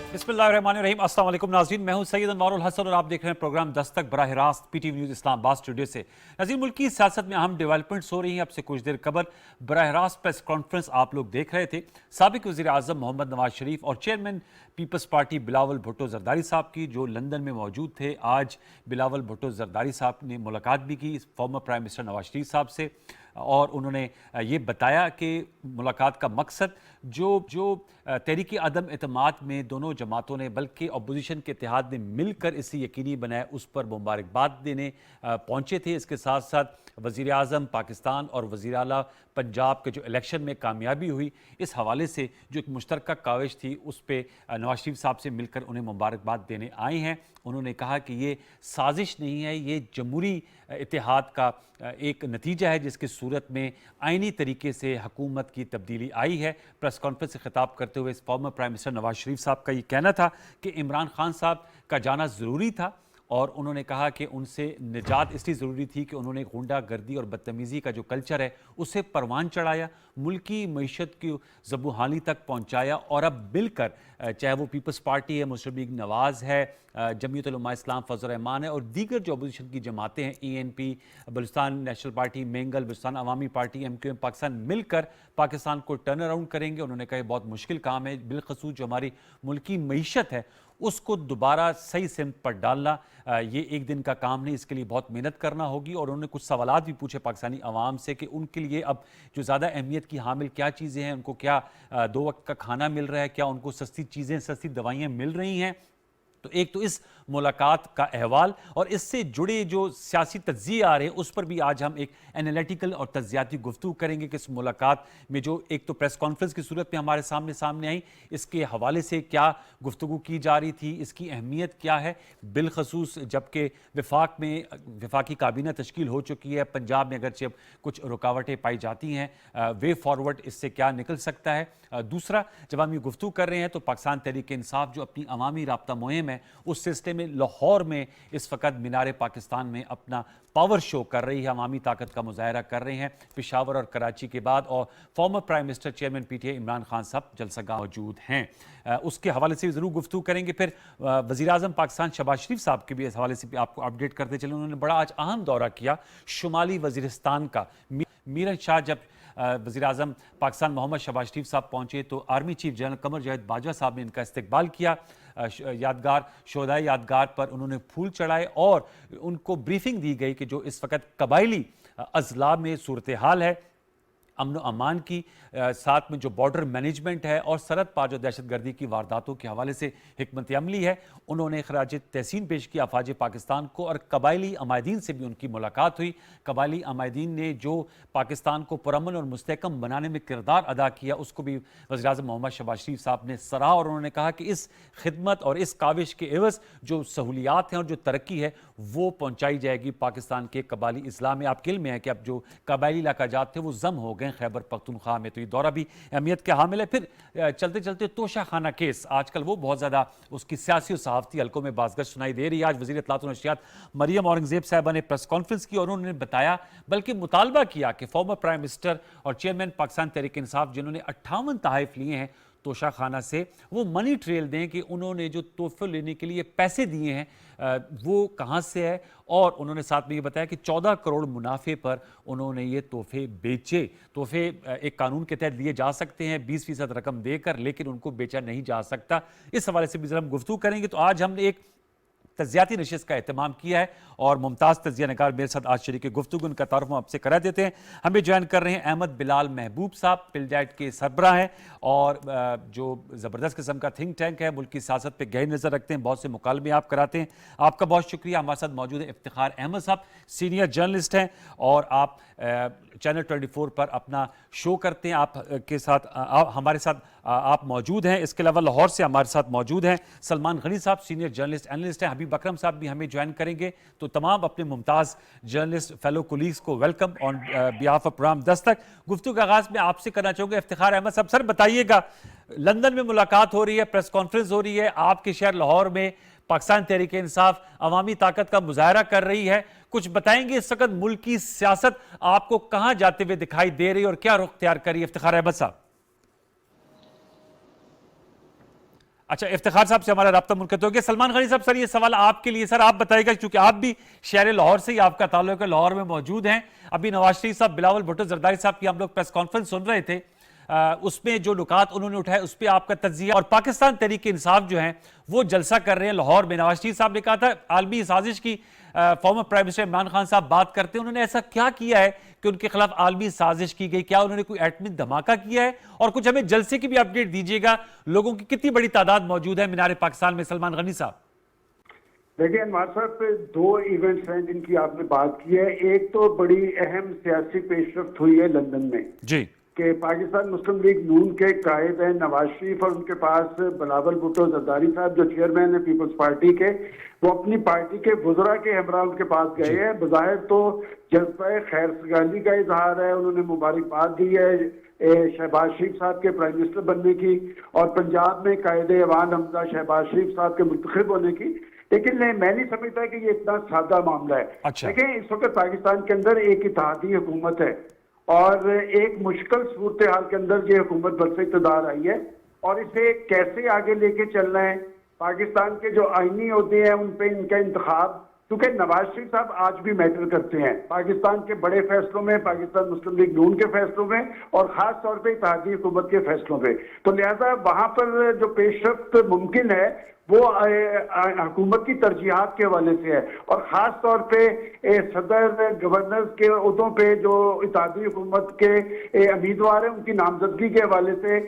बिस्मिल्लाहिर्रहमानिर्रहीम। अस्सलाम वालेकुम नाज़रीन, मैं हूं सैयद अनवारुल हसन और आप देख रहे हैं प्रोग्राम दस्तक बराह रास्त पीटीवी न्यूज़ इस्लामाबाद स्टूडियो से। नाज़रीन, मुल्क की सियासत में अहम डेवलपमेंट्स हो रही हैं। अब से कुछ देर कबल बराह रास्त प्रेस कॉन्फ्रेंस आप लोग देख रहे थे। साबिक वज़ीर आज़म मोहम्मद नवाज शरीफ और चेयरमैन पीपल्स पार्टी बिलावल भुट्टो जरदारी साहब की, जो लंदन में मौजूद थे। आज बिलावल भुट्टो जरदारी साहब ने मुलाकात भी की former prime minister Nawaz Sharif साहब से और उन्होंने ये बताया कि मुलाकात का मकसद जो तहरीक अदम एतमाद में दोनों जमातों ने बल्कि अपोजिशन के इत्तेहाद ने मिलकर इसे यकीनी बनाया, उस पर मुबारकबाद देने पहुँचे थे। इसके साथ साथ वज़ीर आज़म पाकिस्तान और वज़ीर आला पंजाब के जो इलेक्शन में कामयाबी हुई, इस हवाले से जो एक मुश्तरका काविश थी उस पर नवाज शरीफ साहब से मिलकर उन्हें मुबारकबाद देने आए हैं। उन्होंने कहा कि ये साजिश नहीं है, ये जमहूरी इत्तेहाद का एक नतीजा है जिसकी सूरत में आइनी तरीके से हुकूमत की तब्दीली आई है। प्रेस कॉन्फ्रेंस से खिताब करते हुए former prime minister Nawaz Sharif साहब का ये कहना था कि इमरान खान साहब का जाना ज़रूरी था और उन्होंने कहा कि उनसे निजात इसलिए ज़रूरी थी कि उन्होंने गुंडागर्दी और बदतमीज़ी का जो कल्चर है उसे परवान चढ़ाया, मुल्की मईशत की ज़बूहानी तक पहुँचाया और अब मिलकर, चाहे वो पीपल्स पार्टी है, मुस्लिम लीग नवाज़ है, जमीयत उलमा इस्लाम फजल रहमान है और दीगर जो अपोजिशन की जमातें हैं, ENP, Balochistan national party, Mengal, Balochistan Awami party, MQM Pakistan, मिलकर पाकिस्तान को टर्न अराउंड करेंगे। उन्होंने कहा बहुत मुश्किल काम है, बिलखसूस जो हमारी मुल्की मईशत है उसको दोबारा सही सिमत पर डालना ये एक दिन का काम नहीं, इसके लिए बहुत मेहनत करना होगी। और उन्होंने कुछ सवालात भी पूछे पाकिस्तानी अवाम से कि उनके लिए अब जो ज़्यादा अहमियत की हामिल क्या चीज़ें हैं, उनको क्या 2 वक्त का खाना मिल रहा है, क्या उनको सस्ती चीज़ें, सस्ती दवाइयाँ मिल रही हैं। तो एक तो इस मुलाकात का अहवाल और इससे जुड़े जो सियासी तज्ज़िये आ रहे हैं उस पर भी आज हम एक एनालिटिकल और तज्ज़ियाती गुफ्तगू करेंगे कि इस मुलाकात में जो एक तो प्रेस कॉन्फ्रेंस की सूरत में हमारे सामने आई, इसके हवाले से क्या गुफ्तगू की जा रही थी, इसकी अहमियत क्या है, बिलखसूस जबकि वफाकी काबीना तश्कील हो चुकी है, पंजाब में अगरचे कुछ रुकावटें पाई जाती हैं, वे फॉरवर्ड इससे क्या निकल सकता है। दूसरा, जब हम ये गुफ्तगू कर रहे हैं तो पाकिस्तान तहरीक इंसाफ जो अपनी अवामी राब्ता मुहिम है उस सिलसिले में लाहौर में इस वक्त मीनार पाकिस्तान में अपना पावर शो कर रही है, अवामी ताकत का मुजाहरा कर रहे हैं पेशावर और कराची के बाद। और former prime minister chairman PTI Imran Khan साहब जलसगा मौजूद हैं, उसके हवाले से ज़रूर गुफ्तगू करेंगे। फिर वज़ीर आज़म पाकिस्तान शहबाज शरीफ साहब के भी इस हवाले से भी आपको अपडेट करते चले। उन्होंने बड़ा आज अहम दौरा किया शुमाली वज़ीरिस्तान का। मीरन शाह जब वज़ीर आज़म पाकिस्तान मोहम्मद शहबाज शरीफ साहब पहुँचे तो army chief general Qamar Javed Bajwa साहब ने इनका इस्तकबाल किया। यादगार शोहदाए यादगार पर उन्होंने फूल चढ़ाए और उनको ब्रीफिंग दी गई कि जो इस वक्त कबायली अजला में सूरत हाल है, अमन अमान की, साथ में जो बॉर्डर मैनेजमेंट है और सरहद पार जो दहशतगर्दी की वारदातों के हवाले से हिकमत अमली है, उन्होंने खराज तहसीन पेश किया अफवाज पाकिस्तान को। और कबायली अमायदीन से भी उनकी मुलाकात हुई। कबायली अमायदीन ने जो पाकिस्तान को पुरअमन और मुस्तहकम बनाने में किरदार अदा किया उसको भी वज़ीर आज़म मोहम्मद शहबाज शरीफ साहब ने सराहा और उन्होंने कहा कि इस खिदमत और इस काविश के एवज़ जो सहूलियात हैं और जो तरक्की है वो पहुँचाई जाएगी पाकिस्तान के कबायली इस्लाह में। आपके इल्म में है कि अब जो कबायली इलाकाजात थे वो जम हो गए खैबर पख्तूनख्वा में, तो ये दौरा भी अहमियत के हामिल है। फिर चलते चलते तोशा खाना केस, आजकल वो बहुत ज़्यादा उसकी सियासी और सहाफ़ती हल्कों में बाज़गश सुनाई दे रही है। आज वज़ीर इत्तलात और नशरियात मरियम औरंगज़ेब साहिबा ने प्रेस कॉन्फ्रेंस की और उन्होंने बताया, बल्कि मुतालबा किया कि फॉर्मर प्राइम मिनिस्टर और चेयरमैन पाकिस्तान तहरीक इंसाफ जिन्होंने 58 तहाइफ लिए हैं तोशा खाना से, वो मनी ट्रेल दें कि उन्होंने जो तोहफे लेने के लिए पैसे दिए हैं वो कहाँ से है। और उन्होंने साथ में ये बताया कि 14 करोड़ मुनाफे पर उन्होंने ये तोहफे बेचे। तोहफे एक कानून के तहत लिए जा सकते हैं 20% रकम देकर, लेकिन उनको बेचा नहीं जा सकता। इस हवाले से भी जरा हम गुफ्तगू करेंगे। तो आज हमने एक तज्जियाती नशिस्त का एहतमाम किया है और मुमताज़ तज्जिया नगार मेरे साथ आज शरीक गुफ्तगू, उनका तारुफ हम आपसे करा देते हैं। हमें ज्वाइन कर रहे हैं अहमद बिलाल महबूब साहब, पिलडाइट के सरबराह हैं और जो ज़बरदस्त किस्म का थिंक टैंक है, मुल्क की सियासत पर गहरी नज़र रखते हैं, बहुत से मुकालमे आप कराते हैं। आपका बहुत शुक्रिया। हमारे साथ मौजूद है इफ्तिखार अहमद साहब, सीनियर जर्नलिस्ट हैं और आप चैनल 24 पर अपना शो करते हैं। आपके साथ हमारे साथ आप मौजूद हैं। इसके अलावा लाहौर से हमारे साथ मौजूद हैं सलमान गनी साहब, सीनियर जर्नलिस्ट एनालिस्ट हैं। हबीब अकरम साहब भी हमें ज्वाइन करेंगे। तो तमाम अपने मुमताज़ जर्नलिस्ट फेलो कोलीग्स को welcome on behalf of program Dastak. गुफ्तगू का आगाज़ में आपसे करना चाहूँगा इफ्तिखार अहमद साहब। सर बताइएगा, लंदन में मुलाकात हो रही है, प्रेस कॉन्फ्रेंस हो रही है, आपके शहर लाहौर में पाकिस्तान तहरीक इंसाफ अवामी ताकत का मुजाहरा कर रही है, कुछ बताएंगे इस वक्त मुल्क की सियासत आपको कहां जाते हुए दिखाई दे रही है और क्या रुख अख्तियार कर रही है? इफ्तिखार अहमद साहब। अच्छा, इफ्तिखार साहब से हमारा राब्ता मुनक़त हो गया। सलमान गनी साहब, सर ये सवाल आपके लिए, सर आप बताइएगा क्योंकि आप भी शहर लाहौर से ही आपका ताल्लुक है, लाहौर में मौजूद हैं। अभी नवाज शरीफ साहब, बिलावल भुट्टो जरदारी साहब की हम लोग प्रेस कॉन्फ्रेंस सुन रहे थे, उसमें जो नुकात उन्होंने उठाए उस पर आपका तज्जिया, और पाकिस्तान तहरीक इंसाफ जो है वो जलसा कर रहे हैं लाहौर में। नवाज शरीफ साहब ने कहा था आलमी साजिश की, former prime minister Imran Khan साहब बात करते हैं, उन्होंने ऐसा क्या किया है कि उनके खिलाफ आलमी साजिश की गई? क्या उन्होंने कोई एटमी धमाका किया है? और कुछ हमें जलसे की भी अपडेट दीजिएगा, लोगों की कितनी बड़ी तादाद मौजूद है मीनार पाकिस्तान में? सलमान गनी साहब। देखिए अनवर साहब, दो इवेंट्स हैं जिनकी आपने बात की है। एक तो बड़ी अहम सियासी पेशरफ्त हुई है लंदन में जी, कि पाकिस्तान मुस्लिम लीग नून के कायद हैं नवाज शरीफ, और उनके पास बिलावल भुट्टो जरदारी साहब जो चेयरमैन है पीपल्स पार्टी के, वो अपनी पार्टी के वुज़रा के हमरा उनके पास गए हैं। बज़ाहिर तो जज्बा खैर सगाली का इजहार है, उन्होंने मुबारकबाद दी है शहबाज शरीफ साहब के प्राइम मिनिस्टर बनने की और पंजाब में कायद अवान हमजा शहबाज शरीफ साहब के मुंतखब होने की। लेकिन मैं नहीं समझता कि ये इतना सादा मामला है। अच्छा। देखिए, इस वक्त पाकिस्तान के अंदर एक इत्तेहादी हुकूमत है और एक मुश्किल सूरत हाल के अंदर ये हुकूमत बरसे इक़्तिदार आई है, और इसे कैसे आगे लेके चलना है। पाकिस्तान के जो आईनी होते हैं उन पे इनका इंतखाब, क्योंकि नवाज शरीफ साहब आज भी मैटर करते हैं पाकिस्तान के बड़े फैसलों में, पाकिस्तान मुस्लिम लीग नून के फैसलों में, और खास तौर पे इत्तेहादी हुकूमत के फैसलों पे। तो लिहाजा वहां पर जो पेशरफ्त मुमकिन है वो हुकूमत की तरजीहात के हवाले से है, और ख़ास तौर पे सदर गवर्नर के उहदों पे जो इत्तेहादी हुकूमत के उम्मीदवार हैं उनकी नामजदगी के हवाले से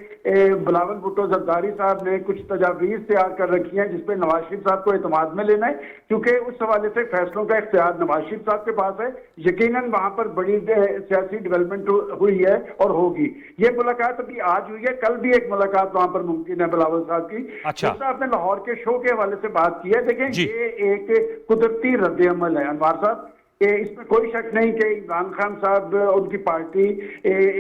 बिलावल भुट्टो जरदारी साहब ने कुछ तजावीज़ तैयार कर रखी हैं जिसपे नवाज शरीफ साहब को एतमाद में लेना है, क्योंकि उस हवाले से फैसलों का इख्तियार नवाज शरीफ साहब के पास है। यकीनन वहाँ पर बड़ी सियासी डेवलपमेंट हुई है और होगी। ये मुलाकात अभी आज हुई है, कल भी एक मुलाकात वहाँ पर मुमकिन है बिलावल साहब की। अच्छा, आपने लाहौर के शो के हवाले से बात की है। देखें, ये एक कुदरती रद्द-ए-अमल है अनवार साहब, इसमें कोई शक नहीं कि इमरान खान साहब उनकी पार्टी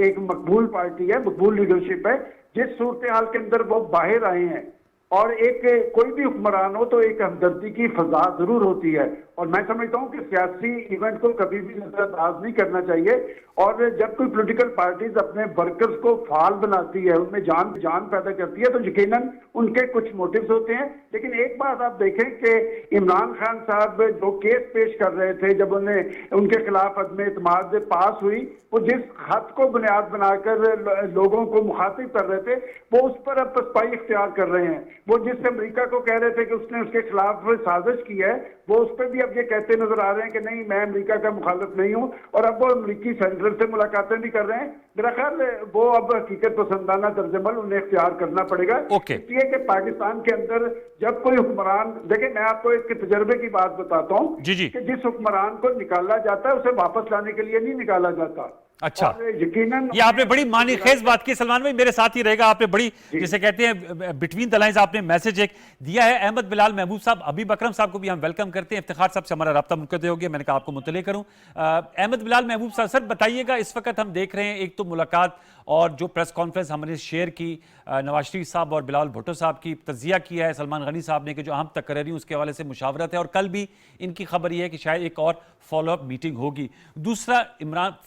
एक मकबूल पार्टी है, मकबूल लीडरशिप है। जिस सूरत हाल के अंदर वो बाहर आए हैं, और एक कोई भी हुक्मरान हो तो एक हमदर्दी की फजा जरूर होती है, और मैं समझता हूँ कि सियासी इवेंट को कभी भी नजरअंदाज नहीं करना चाहिए। और जब कोई पॉलिटिकल पार्टीज अपने वर्कर्स को फाल बनाती है, उनमें जान पैदा करती है, तो यकीनन उनके कुछ मोटिव्स होते हैं। लेकिन एक बात आप देखें कि इमरान खान साहब जो केस पेश कर रहे थे जब उनके खिलाफ अदम एतमाद पास हुई, वो जिस खत को बुनियाद बनाकर लोगों को मुखातिब कर रहे थे वो उस पर अब पसपाई इख्तियार कर रहे हैं। वो जिस अमेरिका को कह रहे थे कि उसने उसके खिलाफ साजिश की है, वो उस पर भी अब ये कहते नजर आ रहे हैं कि नहीं, मैं अमेरिका का मुखालिफ नहीं हूं, और अब वो अमेरिकी सेनेटर से मुलाकातें भी कर रहे हैं। मेरा ख्याल वो अब हकीकत पसंदाना तर्जमल उन्हें इख्तियार करना पड़ेगा। इसलिए कि पाकिस्तान के अंदर जब कोई हुक्मरान, देखिए मैं आपको एक तजर्बे की बात बताता हूँ कि जिस हुक्मरान को निकाला जाता है उसे वापस लाने के लिए नहीं निकाला जाता। अच्छा, यकीनन ये आपने बड़ी मानीखेज बात की। सलमान भाई मेरे साथ ही रहेगा, आपने बड़ी जिसे कहते हैं बिटवीन द लाइंस आपने मैसेज एक दिया है। अहमद बिलाल महबूब साहब, हबीब अकरम साहब को भी हम वेलकम करते हैं। इफ्तिखार साहब से हमारा राब्ता मुनक़्क़िद हो गया, मैंने कहा आपको मुतले करूं। अहमद बिलाल महबूब साहब, सर बताइएगा, इस वक्त हम देख रहे हैं एक तो मुलाकात और जो प्रेस कॉन्फ्रेंस हमने शेयर की नवाज शरीफ साहब और बिलावल भुट्टो साहब की, तजिया किया है सलमान गनी साहब ने कि जो अहम तकरीरें उसके हवाले से मुशावरत है, और कल भी इनकी खबर यह है कि शायद एक और फॉलोअप मीटिंग होगी। दूसरा,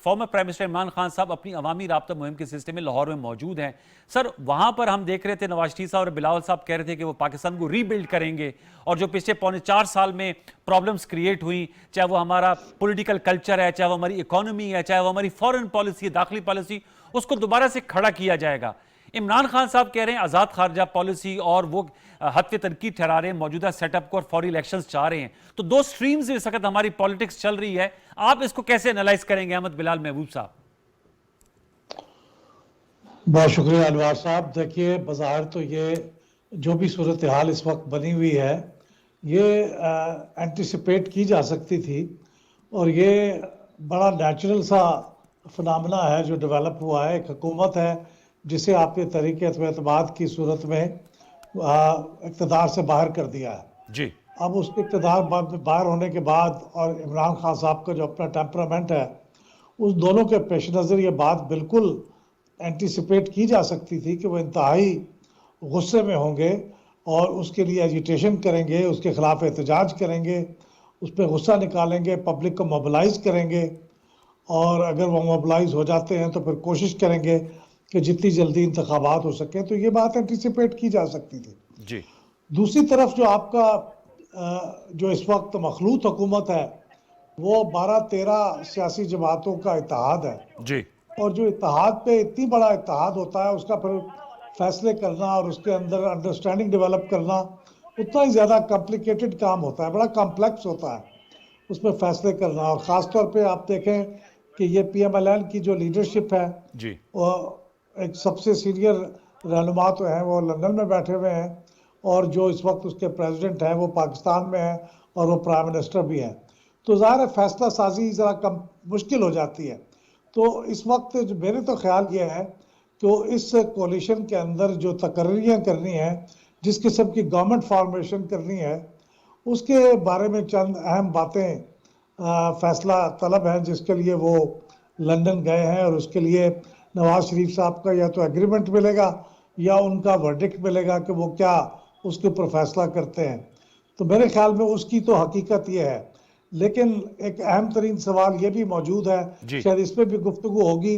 former prime minister Imran Khan साहब अपनी अवामी राब्ता मुहिम के सिलसिले में लाहौर में मौजूद हैं। सर वहां पर हम देख रहे थे नवाज शरीफ साहब और बिलावल साहब कह रहे थे कि वो पाकिस्तान को रीबिल्ड करेंगे, और जो पिछले 4.25 साल में प्रॉब्लम्स क्रिएट हुई, चाहे वो हमारा पॉलिटिकल कल्चर है, चाहे वो हमारी इकोनॉमी है, चाहे वो हमारी फॉरेन पॉलिसी है, दाखिली पॉलिसी, उसको दोबारा से खड़ा किया जाएगा। इमरान खान साहब कह रहे हैं आजाद खारजा पॉलिसी, और वो हद तनकीद ठहरा रहे हैं मौजूदा सेटअप को और फौरी इलेक्शंस चाह रहे हैं। तो दो स्ट्रीम्स इस वक्त हमारी पॉलिटिक्स चल रही है, आप इसको कैसे एनालाइज करेंगे अहमद बिलाल महबूब साहब? बहुत शुक्रिया अनवार साहब। देखिए, बाज़ाहिर तो ये जो भी सूरत हाल इस वक्त बनी हुई है ये एंटिसिपेट की जा सकती थी, और ये बड़ा नेचुरल सा फिनोमेना है जो डेवलप हुआ है। एक हुकूमत है जिसे आपने तरीके एतमाद की सूरत में इक़्तिदार से बाहर कर दिया है जी। अब उसके इक़्तिदार बाहर होने के बाद और इमरान खान साहब का जो अपना टेम्परामेंट है, उस दोनों के पेश नज़र ये बात बिल्कुल एंटिसिपेट की जा सकती थी कि वो इंतहाई गुस्से में होंगे और उसके लिए एजिटेशन करेंगे, उसके खिलाफ एहतजाज करेंगे, उस पर गुस्सा निकालेंगे, पब्लिक को मोबिलाइज करेंगे, और अगर वो मोबिलाइज हो जाते हैं तो फिर कोशिश करेंगे कि जितनी जल्दी इंतखाबात हो सके। तो ये बात एंटिसिपेट की जा सकती थी। जी दूसरी तरफ जो आपका जो इस वक्त मखलूत हुकूमत है वो 12-13 सियासी जमातों का इत्तेहाद है, जी और जो इत्तेहाद पे इतनी बड़ा इत्तेहाद होता है उसका फिर फैसले करना और उसके अंदर अंडरस्टैंडिंग डेवलप करना उतना ही ज़्यादा कॉम्प्लिकेटेड काम होता है, बड़ा कॉम्प्लेक्स होता है उसमें फैसले करना। और ख़ास तौर पे आप देखें कि ये PMLN की जो लीडरशिप है जी वो एक सबसे सीनियर रहनुमा तो हैं, वो लंदन में बैठे हुए हैं, और जो इस वक्त उसके प्रेसिडेंट हैं वो पाकिस्तान में हैं और वो प्राइम मिनिस्टर भी हैं। तो ज़ाहिर है फैसला साजी ज़रा कम मुश्किल हो जाती है। तो इस वक्त जो मेरे तो ख्याल ये है कि इस कोलिशन के अंदर जो तकर्रियाँ करनी है, जिस किस्म की गवर्नमेंट फॉर्मेशन करनी है, उसके बारे में चंद अहम बातें फैसला तलब है जिसके लिए वो लंदन गए हैं, और उसके लिए नवाज शरीफ साहब का या तो एग्रीमेंट मिलेगा या उनका वर्डिक्ट मिलेगा कि वो क्या उसके ऊपर फैसला करते हैं। तो मेरे ख्याल में उसकी तो हकीकत ये है, लेकिन एक अहम तरीन सवाल ये भी मौजूद है, जी शायद इस पर भी गुफ्तगू होगी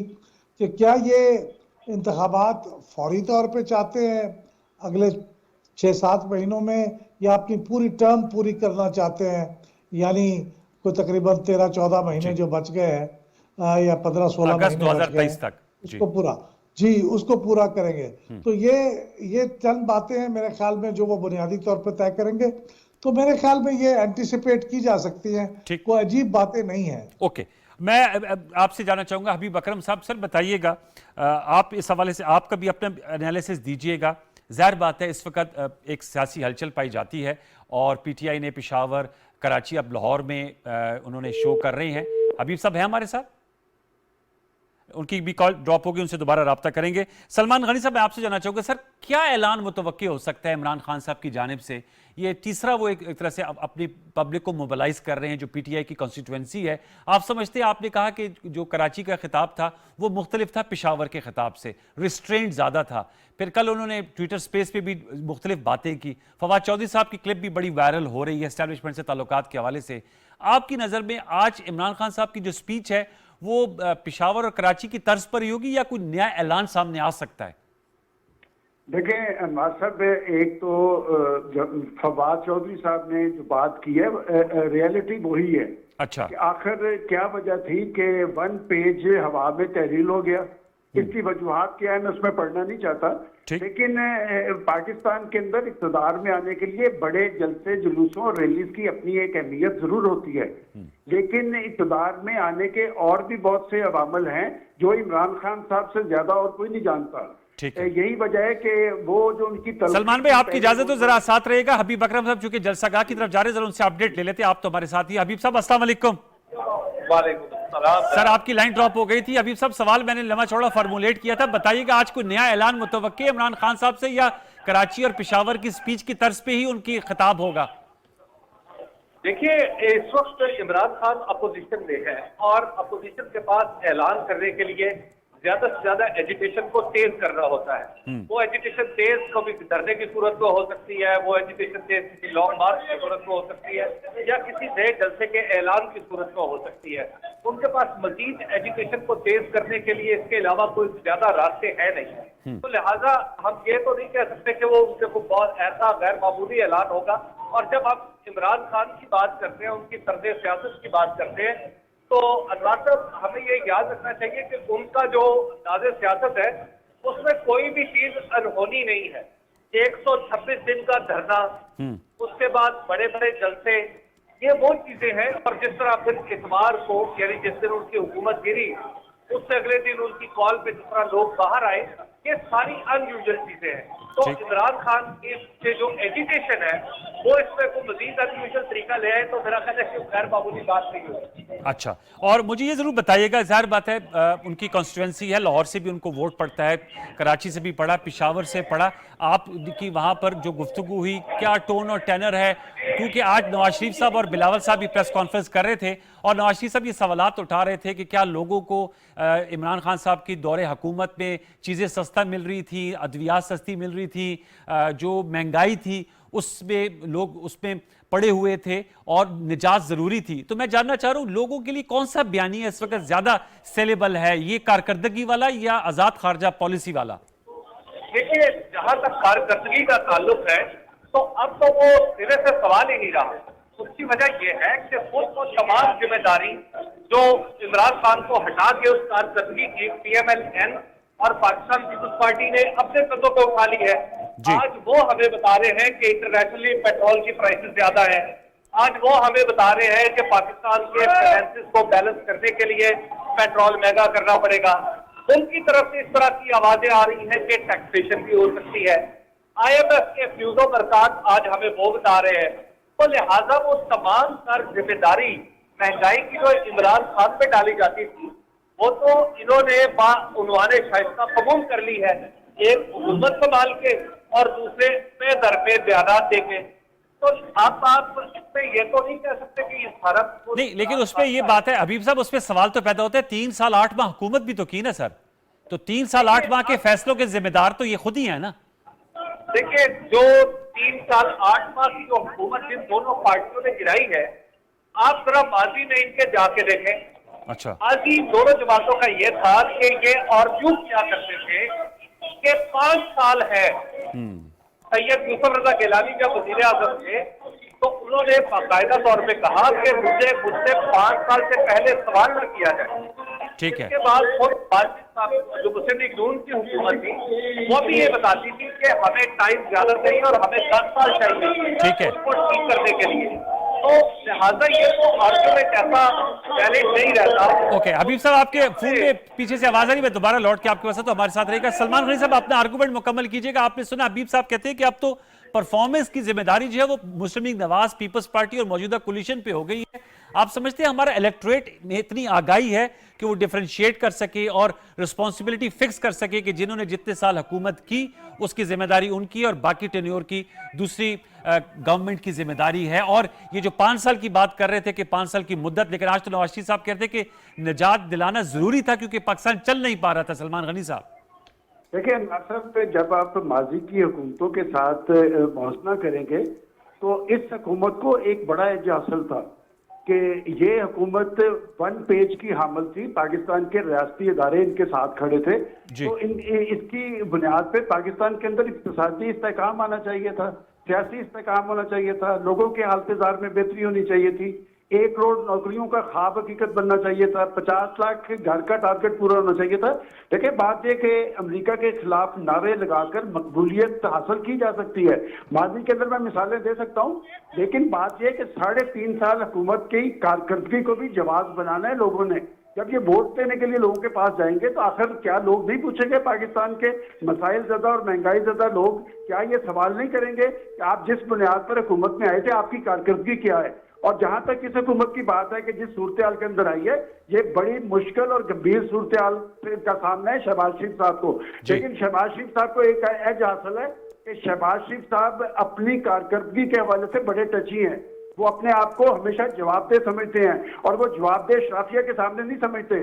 कि क्या ये इंतखाबात फौरी तौर पे चाहते हैं अगले 6-7 महीनों में, या अपनी पूरी टर्म पूरी करना चाहते हैं, यानी कोई तकरीबन 13-14 महीने जी जो बच गए हैं या 15-16 अगस्त महीने बच गए 2023 तक जी उसको पूरा, जी उसको पूरा करेंगे। तो ये चंद बातें हैं मेरे ख्याल में जो वो बुनियादी तौर पर तय करेंगे। तो मेरे ख्याल में ये एंटिसिपेट की जा सकती हैं, ठीक कोई अजीब बातें नहीं है। ओके मैं अब आपसे जानना चाहूंगा हबीब अकरम साहब, सर बताइएगा आप इस हवाले से आपका भी अपना एनालिसिस दीजिएगा। जाहिर बात है इस वक्त एक सियासी हलचल पाई जाती है और PTI ने पेशावर, कराची, अब लाहौर में उन्होंने शो कर रहे हैं। हबीब साहब हैं हमारे साथ? उनकी भी कॉल ड्रॉप होगी, उनसे दोबारा रब्ता करेंगे। सलमान गनी साहब मैं आपसे जानना चाहूंगा सर, क्या ऐलान मुतवक्की हो सकता है इमरान खान साहब की जानिब से? ये तीसरा वो एक तरह से अपनी पब्लिक को मोबिलाइज कर रहे हैं जो PTI की कॉन्स्टिट्यूएंसी है। आप समझते हैं, आपने कहा कि जो कराची का खिताब था वो मुख्तलिफ था पेशावर के खिताब से, रिस्ट्रेंट ज़्यादा था। फिर कल उन्होंने ट्विटर स्पेस पे भी मुख्तलिफ बातें की। फवाद चौधरी साहब की क्लिप भी बड़ी वायरल हो रही है एस्टैब्लिशमेंट से ताल्लुकात के हवाले से। आपकी नज़र में आज इमरान खान साहब की जो स्पीच है वो पेशावर और कराची की तर्ज पर ही होगी या कोई नया ऐलान सामने आ सकता है? देखें अनवर साहब, एक तो फवाद चौधरी साहब ने जो बात की है रियलिटी वही है। अच्छा कि आखिर क्या वजह थी कि 1 पेज हवा में तहरील हो गया, इसकी वजूहात क्या है मैं उसमें पढ़ना नहीं चाहता, लेकिन पाकिस्तान के अंदर इक़्तिदार में आने के लिए बड़े जलसे, जुलूसों और रैलीज की अपनी एक अहमियत जरूर होती है, लेकिन इक़्तिदार में आने के और भी बहुत से अवामल हैं जो इमरान खान साहब से ज्यादा और कोई नहीं जानता। यही वजह है कि वो जो उनकी सलमान भाई आपकी इजाजत तो जरा साथ रहेगा। हबीब अकरम साहब चूंकि जलसागाह की तरफ जा रहे हैं, जरा उनसे अपडेट ले लेते हैं। आप तो हमारे साथ ही। हबीब साहब अस्सलाम वालेकुम। सर आपकी लाइन ड्रॉप हो गई थी। हबीब साहब सवाल मैंने लंबा चौड़ा फार्मूलेट किया था, बताइएगा आज कोई नया ऐलान मुतवक्की इमरान खान साहब से या कराची और पेशावर की स्पीच की तर्ज पे ही उनकी खिताब होगा? देखिए इस वक्त इमरान खान अपोजिशन में है और अपोजिशन के पास ऐलान करने के लिए ज्यादा से ज्यादा एजुटेशन को तेज करना होता है। वो एजुटेशन तेज कभी डरने की सूरत में हो सकती है, वो एजुटेशन तेज किसी लॉन्ग मार्च की सूरत में हो सकती है, या किसी नए जलसे के ऐलान की सूरत में हो सकती है। उनके पास मजीद एजुकेशन को तेज करने के लिए इसके अलावा कोई ज्यादा रास्ते है नहीं। तो लिहाजा हम ये तो नहीं कह सकते कि वो उनसे कोई बहुत ऐसा गैर मामूली ऐलान होगा। और जब हम इमरान खान की बात करते हैं, उनकी तर्ज सियासत की बात करते हैं, तो अनवर साहब हमें ये याद रखना चाहिए कि उनका जो अंदाज़े सियासत है उसमें कोई भी चीज अनहोनी नहीं है। 126 दिन का धरना, उसके बाद बड़े बड़े जलसे, ये वो चीजें हैं। और जिस तरह फिर इतवार को यानी जिस दिन उनकी हुकूमत गिरी उससे अगले दिन उनकी कॉल पे जिस तरह लोग बाहर आए, ये सारी अनयूजुअल चीजें हैं। तो इमरान खान के जो एजुकेशन है वो इसमें कोई मजीद अनयूजुअल तरीका ले आए तो मेरा ख्याल है कि गैर मामूली बात नहीं होगी। अच्छा, और मुझे ये जरूर बताइएगा, जाहिर बात है उनकी कॉन्स्टिट्यूएंसी है, लाहौर से भी उनको वोट पड़ता है, कराची से भी पड़ा, पेशावर से पड़ा, आपकी वहां पर जो गुफ्तगू हुई क्या टोन और टेनर है? क्योंकि आज नवाज शरीफ साहब और बिलावल साहब भी प्रेस कॉन्फ्रेंस कर रहे थे और नवाज शरीफ साहब ये सवालात उठा रहे थे कि क्या लोगों को इमरान खान साहब की दौरे हुकूमत में चीज़ें सस्ता मिल रही थी, अद्वियात सस्ती मिल रही थी, जो महंगाई थी उसमें लोग उसमें पड़े हुए थे और निजात ज़रूरी थी। तो मैं जानना चाह रहा हूँ लोगों के लिए कौन सा बयानिया इस वक्त ज़्यादा सेलेबल है, ये कारकर्दगी वाला या आज़ाद खारजा पॉलिसी वाला? देखिए, जहां तक कारकर्दगी का ताल्लुक है, तो अब तो वो सिरे से सवाल ही नहीं रहा। उसकी वजह यह है कि खुद को तमाम जिम्मेदारी जो इमरान खान को हटा के उस कारकर्दगी की PMLN और पाकिस्तान पीपुल्स पार्टी ने अपने कंधों पर उठा ली है। आज वो हमें बता रहे हैं कि इंटरनेशनली पेट्रोल की प्राइसेस ज्यादा है। आज वो हमें बता रहे हैं कि पाकिस्तान के फाइनेंसेस को बैलेंस करने के लिए पेट्रोल महंगा करना पड़ेगा। उनकी तरफ से इस तरह की आवाजें आ रही हैं कि टैक्सेशन भी हो सकती है। IMF के फ्यूजो बरसात आज हमें वो बता रहे हैं। तो लिहाजा वो तमाम सर जिम्मेदारी महंगाई की जो इमरान खान पे डाली जाती थी, वो तो इन्होंने उन्होंने शाइस्ता कबूल कर ली है, एक हुकूमत संभाल के और दूसरे पे दर पे बयानात देके। तो आप इसमें ये तो नहीं कह सकते कि इस भारत नहीं, लेकिन उस पर ये बात है हबीब साहब, उस पर सवाल तो पैदा होता है, 3 साल 8 माह हुकूमत भी तो की ना सर, तो 3 साल 8 माह के फैसलों के जिम्मेदार तो ये खुद ही है ना। देखिए, जो 3 साल 8 माह की जो हुकूमत जिन दोनों पार्टियों ने गिराई है, आप जरा माजी में इनके जाके देखें। अच्छा, माजी दोनों जमातों का ये था कि ये आर्ग्यू क्या करते थे कि 5 साल है। सैयद यूसुफ रजा गिलानी जब वजीर आजम थे, तो उन्होंने बाकायदा तौर पे कहा कि मुझसे 5 साल से पहले सवाल न किया जाए। ठीक है। इसके बाद खुद वाजिद साहब जो मुस्लिम लीग नून की हुकूमत थी, वो भी ये बताती थी कि हमें टाइम ज्यादा चाहिए और हमें 10 साल चाहिए, ठीक है, उसको ठीक करने के लिए। तो लिहाजा ये तो आर्गुमेंट ऐसा वैलिड नहीं रहता। ओके हबीब साहब, आपके फोन में पीछे से आवाज आ रही, मैं दोबारा लौट के आपके पास तो हमारे साथ रहेगा। सलमान गनी साहब, अपना आर्गुमेंट मुकम्मल कीजिएगा। आपने सुना हबीब साहब कहते हैं कि अब तो परफॉर्मेंस की जिम्मेदारी जो है वो मुस्लिम लीग नवाज, पीपल्स पार्टी और मौजूदा कोलिशन पे हो गई है। आप समझते हैं हमारा इलेक्टोरेट में इतनी आगाही है कि वो डिफरेंशिएट कर सके और रिस्पॉन्सिबिलिटी फिक्स कर सके कि जिन्होंने जितने साल हुकूमत की उसकी जिम्मेदारी उनकी और बाकी टेन्योर की दूसरी गवर्नमेंट की जिम्मेदारी है। और ये जो 5 साल की बात कर रहे थे कि 5 साल की मुद्दत, लेकिन आज तो नवाज शरीफ साहब कहते हैं कि निजात दिलाना जरूरी था क्योंकि पाकिस्तान चल नहीं पा रहा था। सलमान गनी साहब, देखिए साहब, जब आप माजी की हुकूमतों के साथ मौजना करेंगे तो इस हुकूमत को एक बड़ा एज हासिल था कि ये हुकूमत 1 पेज की हामिल थी। पाकिस्तान के रियासती इदारे इनके साथ खड़े थे, तो इसकी बुनियाद पे पाकिस्तान के अंदर इक्तिसादी इस्तेहकाम आना चाहिए था, सियासी इस्तेहकाम होना चाहिए था, लोगों के हालत-ए-जार में बेहतरी होनी चाहिए थी, 1 करोड़ नौकरियों का ख्वाब हकीकत बनना चाहिए था, 50 लाख घर का टारगेट पूरा होना चाहिए था। देखिए, बात यह कि अमेरिका के खिलाफ नारे लगाकर मकबूलियत हासिल की जा सकती है। माजी के अंदर मैं मिसालें दे सकता हूँ, लेकिन बात यह कि 3.5 साल हुकूमत की कारकर्दगी को भी जवाब बनाना है लोगों ने। जब ये वोट देने के लिए लोगों के पास जाएंगे तो आखिर क्या लोग नहीं पूछेंगे, पाकिस्तान के मसाइल ज़्यादा और महंगाई ज़्यादा लोग क्या ये सवाल नहीं करेंगे कि आप जिस बुनियाद पर हुकूमत में आए थे आपकी कारकर्दगी क्या है। और जहां तक इस हुकूमत की बात है कि जिस सूरत के अंदर आई है, ये बड़ी मुश्किल और गंभीर सूरत का सामना है शहबाज शरीफ साहब को। लेकिन शहबाज शरीफ साहब को एक एज हासिल है कि शहबाज शरीफ साहब अपनी कारकर्दगी के हवाले से बड़े टची हैं। वो अपने आप को हमेशा जवाबदेह समझते हैं और वो जवाबदेह शराफिया के सामने नहीं समझते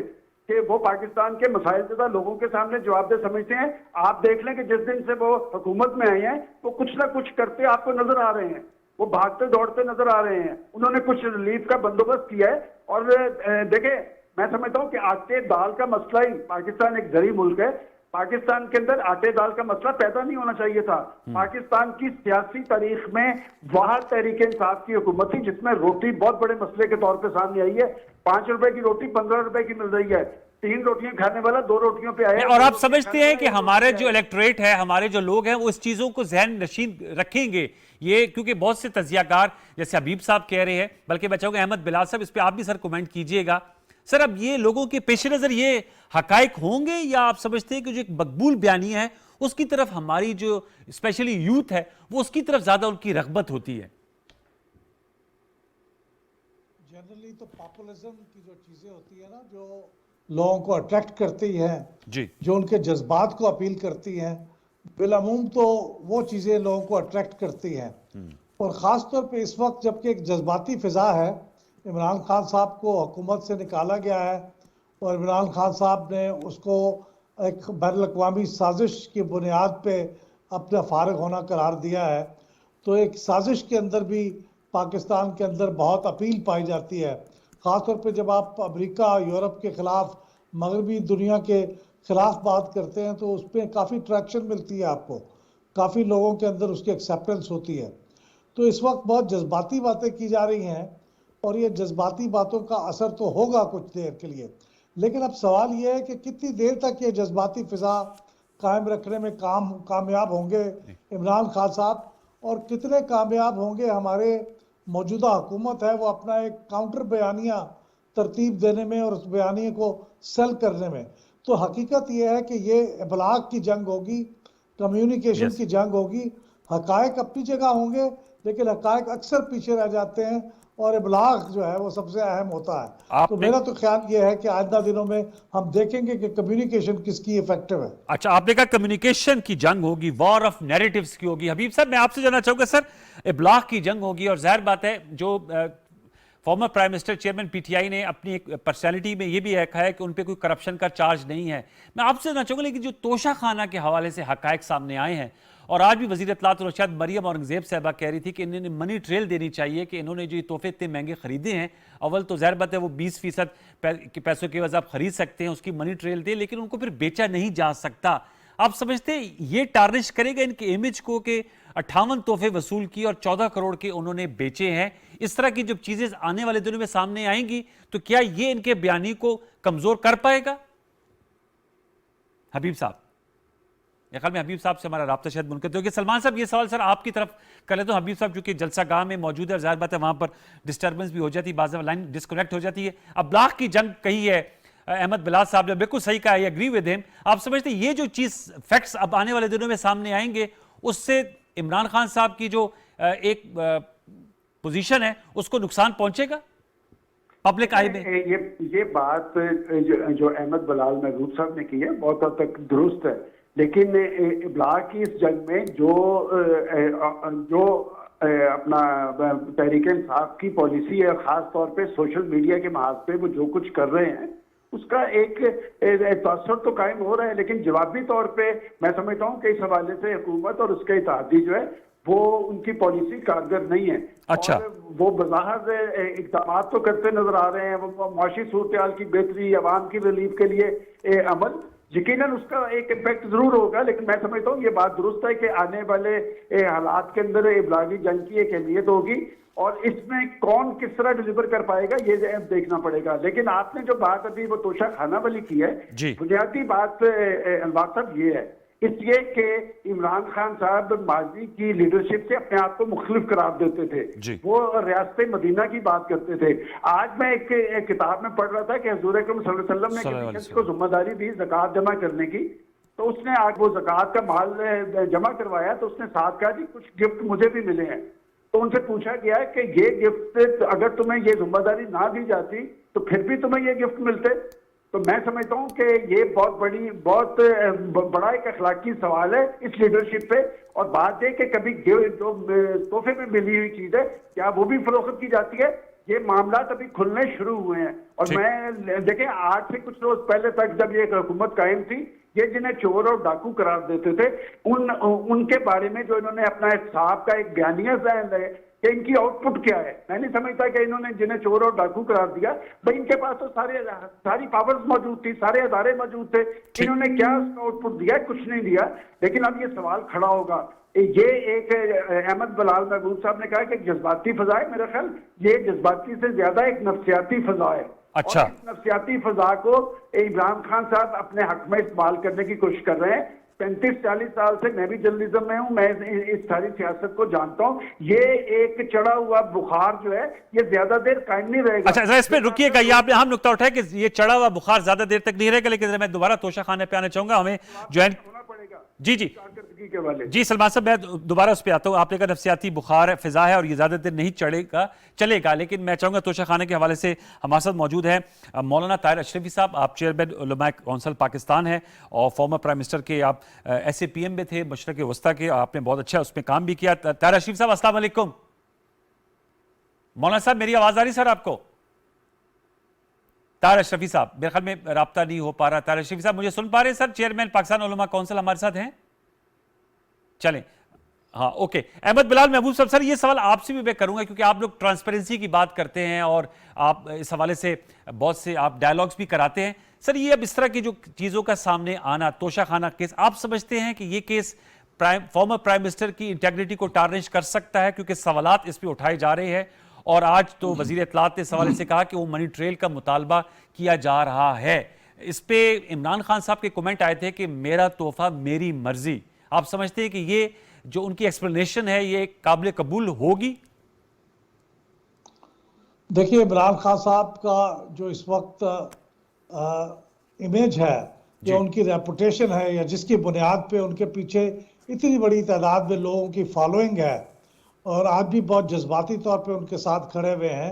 कि वो पाकिस्तान के मसाइल ज़्यादा लोगों के सामने जवाबदेह समझते हैं। आप देख लें कि जिस दिन से वो हुकूमत में आए हैं तो कुछ ना कुछ करते आपको नजर आ रहे हैं, वो भागते दौड़ते नजर आ रहे हैं। उन्होंने कुछ रिलीफ का बंदोबस्त किया है। और देखें, मैं समझता हूँ कि आटे दाल का मसला ही, पाकिस्तान एक जरी मुल्क है, पाकिस्तान के अंदर आटे दाल का मसला पैदा नहीं होना चाहिए था। पाकिस्तान की सियासी तारीख में वहां तहरीक इंसाफ की हुकूमत थी जिसमें रोटी बहुत बड़े मसले के तौर पे सामने आई है। 5 रुपए की रोटी 15 रुपए की मिल रही है, 3 रोटियां खाने वाला 2 रोटियों पे आया। और आप समझते हैं कि हमारे जो इलेक्टोरेट है, हमारे जो लोग हैं, वो इस चीजों को जहन नशीन रखेंगे ये, क्योंकि बहुत से तजियाकार जैसे हबीब साहब कह रहे हैं, बल्कि मैं चाहूंगा अहमद बिलाल साहब इस पर आप भी सर कमेंट कीजिएगा। सर, अब ये लोगों के पेश नजर ये हकायक होंगे या आप समझते हैं कि जो एक मकबूल बयानी है उसकी तरफ हमारी जो स्पेशली यूथ है वो उसकी तरफ ज्यादा उनकी रगबत होती है? जनरली तो पॉपुलिज्म की जो चीजें होती है ना, जो लोगों को अट्रैक्ट करती है जी, जो उनके जज्बात को अपील करती हैं, बिलामूम तो वो चीजें लोगों को अट्रैक्ट करती हैं। और ख़ास तौर पे इस वक्त जबकि एक जज्बाती फ़िज़ा है, इमरान खान साहब को हुकूमत से निकाला गया है और इमरान खान साहब ने उसको एक बैनुल-अक़वामी साजिश की बुनियाद पे अपना फारिग होना करार दिया है। तो एक साजिश के अंदर भी पाकिस्तान के अंदर बहुत अपील पाई जाती है, ख़ास तौर पे जब आप अमेरिका यूरोप के ख़िलाफ़ मगरबी दुनिया के खिलाफ बात करते हैं तो उस पर काफ़ी ट्रैक्शन मिलती है आपको, काफ़ी लोगों के अंदर उसकी एक्सेप्टेंस होती है। तो इस वक्त बहुत जज्बाती बातें की जा रही हैं और ये जज्बाती बातों का असर तो होगा कुछ देर के लिए, लेकिन अब सवाल ये है कि कितनी देर तक ये जज्बाती फिजा कायम रखने में कामयाब होंगे इमरान खान साहब, और कितने कामयाब होंगे हमारे मौजूदा हुकूमत है वो अपना एक काउंटर बयानिया तरतीब देने में और उस बयानिए को सेल करने में। तो हकीकत यह है कि ये इबलाग की जंग होगी, कम्युनिकेशन की जंग होगी। हकायक अपनी जगह होंगे लेकिन हकायक अक्सर पीछे रह जाते हैं और इबलाग जो है वो सबसे अहम होता है। तो मेरा तो ख्याल ये है कि आइंदा दिनों में हम देखेंगे कि कम्युनिकेशन किसकी इफेक्टिव है। अच्छा, आपने कहा कम्युनिकेशन की जंग होगी, वॉर ऑफ नैरेटिव्स की होगी। हबीब साहब, मैं आपसे जानना चाहूंगा सर, इबलाग की जंग होगी और जाहिर बात है जो former prime minister chairman PTI ने अपनी एक पर्सनैलिटी में ये भी रखा है कि उन पर कोई करप्शन का चार्ज नहीं है। मैं आपसे जानना चाहूंगा लेकिन जो तोशा खाना के हवाले से हकायक सामने आए हैं और आज भी वज़ीर इत्तलात और इरशाद मरियम औरंगजेब साहबा कह रही थी कि इन्होंने मनी ट्रेल देनी चाहिए कि इन्होंने जो ये तोहफे इतने महंगे खरीदे हैं, अव्वल तो ज़ाहिर बात है वो 20% के पैसों के वजह आप खरीद सकते हैं, उसकी मनी ट्रेल दे, लेकिन उनको फिर बेचा नहीं जा सकता। आप समझते हैं ये टार्निश करेगा इनके इमेज को कि 58 तोहफे वसूल किए और 14 करोड़ के उन्होंने बेचे हैं? इस तरह की जब चीजें आने वाले दिनों में सामने आएंगी तो क्या ये इनके बयानी को कमजोर कर पाएगा? हबीब साहब, ख्याल में हबीब साहब से हमारा राब्ता शायद मुनक़ित हो गया। सलमान साहब, ये सवाल सर आपकी तरफ कर लेता हूं। हबीब साहब चूंकि जलसा गाह में मौजूद है और जाहिर बात है वहां पर डिस्टर्बेंस भी हो जाती है, बाज़ लाइन डिस्कनेक्ट हो जाती है। अब ब्लाक की जंग कही है अहमद बिलाल साहब ने, बिल्कुल सही कहा, आई एग्री विद हिम। आप समझते हैं ये जो चीज फैक्ट्स अब आने वाले दिनों में सामने आएंगे उससे इमरान खान साहब की जो एक पोजीशन है उसको नुकसान पहुंचेगा पब्लिक आई में? ये बात जो अहमद बिलाल महबूब साहब ने की है बहुत हद तक दुरुस्त है, लेकिन ब्लाक की इस जंग में जो अपना तहरीक इंसाफ की पॉलिसी है, खास तौर पे सोशल मीडिया के महाज पे वो जो कुछ कर रहे हैं उसका एक तासुर तो कायम हो रहा है, लेकिन जवाबी तौर पे मैं समझता हूँ कि इस हवाले से हुकूमत और उसके इत्तेहादी जो है वो उनकी पॉलिसी कारगर नहीं है। अच्छा। और वो बज़ाहिर इक़दाम तो करते नजर आ रहे हैं, वो माशी सूरत की बेहतरी, अवाम की रिलीफ के लिए अमल, यकीनन उसका एक इम्पैक्ट जरूर होगा, लेकिन मैं समझता हूँ ये बात दुरुस्त है कि आने वाले हालात के अंदर इब्लागी जंग की एक अहमियत होगी और इसमें कौन किस तरह डिलीवर कर पाएगा ये देखना पड़ेगा। लेकिन आपने जो बात अभी वो तोशा खाना वाली की है, बुनियादी बात अनवर साहब ये है, इसलिए कि इमरान खान साहब माजी की लीडरशिप से अपने आप को मुख्तलिफ करार देते थे, वो रियासत मदीना की बात करते थे। आज मैं एक किताब में पढ़ रहा था कि हुजूर अकरम सल्लल्लाहु अलैहि वसल्लम ने किसी को जिम्मेदारी दी ज़कात जमा करने की, तो उसने आज वो ज़कात का माल जमा करवाया तो उसने साथ कहा जी कुछ गिफ्ट मुझे भी मिले हैं। तो उनसे पूछा गया कि ये गिफ्ट अगर तुम्हें ये जिम्मेदारी ना दी जाती तो फिर भी तुम्हें ये गिफ्ट मिलते। तो मैं समझता हूँ कि ये बहुत बड़ा एक अखलाकी सवाल है इस लीडरशिप पे। और बात है कि कभी जो तोहफे में मिली हुई चीज है क्या वो भी फरोख्त की जाती है? ये मामला अभी खुलने शुरू हुए हैं। और मैं देखें आज से कुछ रोज पहले तक जब ये हुकूमत कायम थी, ये जिन्हें चोर और डाकू करार देते थे उनके बारे में जो इन्होंने अपना साहब का एक बयानिया है कि इनकी आउटपुट क्या है, मैं नहीं समझता कि इन्होंने जिन्हें चोर और डाकू करार दिया भाई इनके पास तो सारी पावर्स मौजूद थी, सारे अदारे मौजूद थे, इन्होंने क्या उसका आउटपुट दिया? कुछ नहीं दिया। लेकिन अब ये सवाल खड़ा होगा, ये एक अहमद बिलाल महबूब साहब ने कहा कि जज्बाती फजा है, मेरा ख्याल ये जज्बाती से ज्यादा एक नफ्सियाती फजा है। अच्छा। और इस नफ्सियाती फजा को इमरान खान साहब अपने हक में इस्तेमाल करने की कोशिश कर रहे हैं। 35-40 साल से मैं भी जर्नलिज्म में हूं, मैं इस सारी सियासत को जानता हूं। ये एक चढ़ा हुआ बुखार जो है ये ज्यादा देर कायम नहीं रहेगा। अच्छा, इस पे रुकिएगा, ये आपने अहम नुकता उठाया कि ये चढ़ा हुआ बुखार ज्यादा देर तक नहीं रहेगा। लेकिन मैं दोबारा तोशा खाने पे आना चाहूंगा, हमें ज्वाइन जी जी सलमान साहब, मैं दोबारा उस पर आता हूँ। आपने कहा नफ्सियाती बुखार है, फिजा है और ये ज़्यादा देर नहीं चलेगा। लेकिन मैं चाहूँगा तोशा खाने के हवाले से हमारे साथ मौजूद है मौलाना ताहिर अशरफी साहब। आप चेयरमैन उलमा काउंसिल पाकिस्तान हैं और फॉर्मर प्राइम मिनिस्टर के आप SAPM में थे, मशरक़ वस्ता के, आपने बहुत अच्छा उसमें काम भी किया। ताहिर अशरफी साहब अस्सलाम वालेकुम। मौलाना साहब मेरी आवाज़ आ रही सर आपको? ताहिर अशरफी साहब, मेरे ख्याल में राब्ता नहीं हो पा रहा। ताहिर अशरफी साहब मुझे सुन पा रहे हैं सर? चेयरमैन पाकिस्तान उलमा काउंसिल हमारे साथ हैं। चलें, हाँ, ओके। अहमद बिलाल महबूब साहब, सर ये सवाल आपसे भी मैं करूंगा क्योंकि आप लोग ट्रांसपेरेंसी की बात करते हैं और आप इस हवाले से बहुत से आप डायलॉग्स भी कराते हैं। सर ये अब इस तरह की जो चीज़ों का सामने आना, तोशाखाना केस, आप समझते हैं कि ये केस फॉर्मर प्राइम मिनिस्टर की इंटेग्रिटी को टार्निश कर सकता है? क्योंकि सवालात इस पर उठाए जा रहे हैं और आज तो वजीर इत्तलात ने इस हवाले से कहा कि वो मनी ट्रेल का मुतालबा किया जा रहा है। इस पे इमरान खान साहब के कमेंट आए थे कि मेरा तोहफा मेरी मर्जी। आप समझते हैं कि ये जो उनकी एक्सप्लेनेशन है ये काबिल कबूल होगी? देखिए, इमरान खान साहब का जो इस वक्त इमेज है या उनकी रेपुटेशन है या जिसकी बुनियाद पे उनके पीछे इतनी बड़ी तादाद में लोगों की फॉलोइंग है और आज भी बहुत जज्बाती तौर पे उनके साथ खड़े हुए हैं,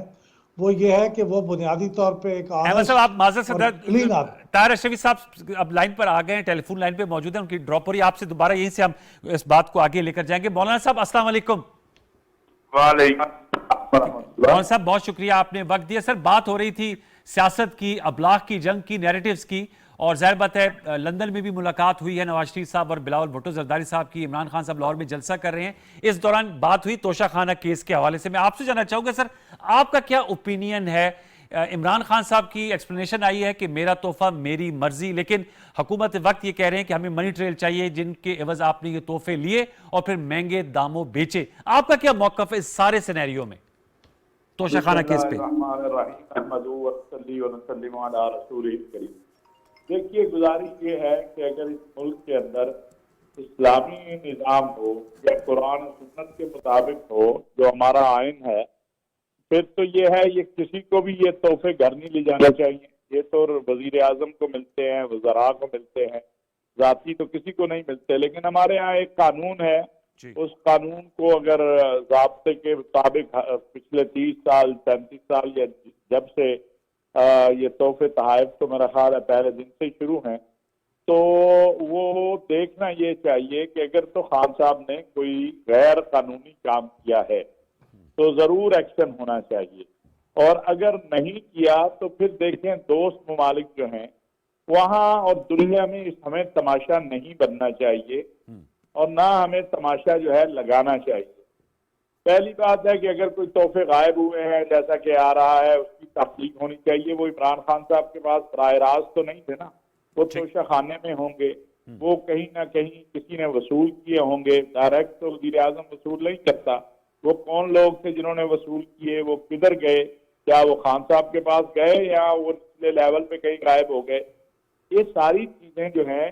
वो ये है कि वो बुनियादी तौर पे एक अहमद साहब, आप माजरत से क्लीन आप ताहिर अशरफी साहब अब लाइन पर आ गए हैं, टेलीफोन लाइन पे मौजूद है, उनकी ड्रॉप हो रही है। आपसे दोबारा यहीं से हम इस बात को आगे लेकर जाएंगे। मौलाना साहब अस्सलाम वालेकुम। मौलाना साहब बहुत शुक्रिया, आपने वक्त दिया। सर बात हो रही थी सियासत की, अबलाग की जंग की, नैरेटिव्स की, और जाहिर बात है लंदन में भी मुलाकात हुई है नवाज शरीफ साहब और बिलावल भुट्टो जरदारी साहब की। इमरान खान साहब लाहौर में जलसा कर रहे हैं, इस दौरान बात हुई तोशाखाना केस के हवाले से। मैं आपसे जानना चाहूंगा सर, आपका क्या ओपिनियन है? इमरान खान साहब की एक्सप्लेनेशन आई है कि मेरा तोहफा मेरी मर्जी, लेकिन हुकूमत वक्त ये कह रहे हैं कि हमें मनी ट्रेल चाहिए जिनके एवज आपने ये तोहफे लिए और फिर महंगे दामों बेचे। आपका क्या मौकफ है इस सारे सिनेरियो में तोशाखाना केस पे? देखिए, गुजारिश ये है कि अगर इस मुल्क के अंदर इस्लामी निज़ाम हो या कुरान और सुन्नत के मुताबिक हो जो हमारा आइन है, फिर तो ये है, ये किसी को भी ये तोहफे घर नहीं ले जाने चाहिए। ये तो वजीर आजम को मिलते हैं, वज़रा को मिलते हैं, जाती तो किसी को नहीं मिलते। लेकिन हमारे यहाँ एक कानून है, उस कानून को अगर ज़ाब्ते के मुताबिक पिछले 30 साल 35 साल या जब से ये तोहफे तहाइफ तो मेरा ख्याल है पहले दिन से शुरू हैं, तो वो देखना ये चाहिए कि अगर तो खान साहब ने कोई गैर कानूनी काम किया है तो जरूर एक्शन होना चाहिए, और अगर नहीं किया तो फिर देखें दोस्त ममालिक जो हैं वहाँ और दुनिया में इस हमें तमाशा नहीं बनना चाहिए और ना हमें तमाशा जो है लगाना चाहिए। पहली बात है कि अगर कोई तोहफे गायब हुए हैं जैसा कि आ रहा है, उसकी तहकीक होनी चाहिए। वो इमरान खान साहब के पास बराह रास्त तो नहीं थे ना, वो तोशा खाने में होंगे, वो कहीं ना कहीं किसी ने वसूल किए होंगे। डायरेक्ट तो वज़ीर आज़म वसूल नहीं करता। वो कौन लोग थे जिन्होंने वसूल किए, वो किधर गए, क्या वो खान साहब के पास गए या वो निचले लेवल पे कहीं गायब हो गए? ये सारी चीजें जो हैं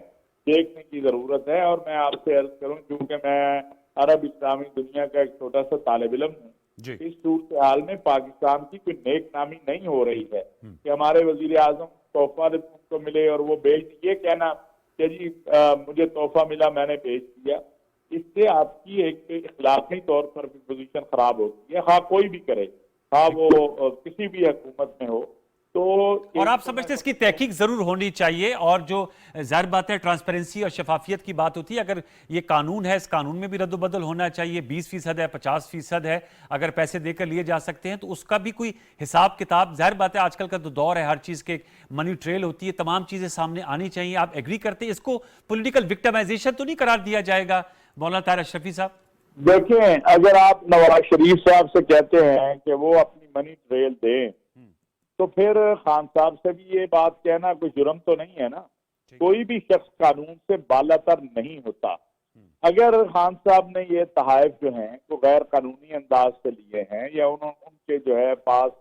देखने की जरूरत है। और मैं आपसे अर्ज करूं, क्योंकि मैं अरब इस्लामी दुनिया का एक छोटा सा तालिब इल्म हूँ, इस सूरत हाल में पाकिस्तान की कोई नेक नामी नहीं हो रही है कि हमारे वजीर आजम तोहफा को मिले और वो बेच, ये कहना कि जी मुझे तोहफा मिला मैंने बेच दिया, इससे आपकी एक इखलाकी तौर पर भी पोजीशन खराब होती है, हाँ कोई भी करे, हाँ वो किसी भी हुकूमत में हो। तो और आप समझते हैं इसकी तहकीक जरूर होनी चाहिए, और जो जाहिर बात है ट्रांसपेरेंसी और शफाफियत की बात होती है, अगर ये कानून है इस कानून में भी रद्दबदल होना चाहिए। 20% है, 50% है, अगर पैसे देकर लिए जा सकते हैं तो उसका भी कोई हिसाब किताब, जाहिर बात है आजकल का तो दौर है, हर चीज के मनी ट्रेल होती है, तमाम चीजें सामने आनी चाहिए। आप एग्री करते हैं? इसको पॉलिटिकल विक्टिमाइजेशन तो नहीं करार दिया जाएगा मौलाना ताहिर अशरफी साहब? देखें, अगर आप नवाज शरीफ साहब से कहते हैं कि वो अपनी मनी ट्रेल दें तो फिर खान साहब से भी ये बात कहना कोई जुर्म तो नहीं है ना। कोई भी शख्स कानून से बालातर नहीं होता। अगर खान साहब ने ये तहाइफ जो हैं वो गैर कानूनी अंदाज से लिए हैं या उनके जो है पास,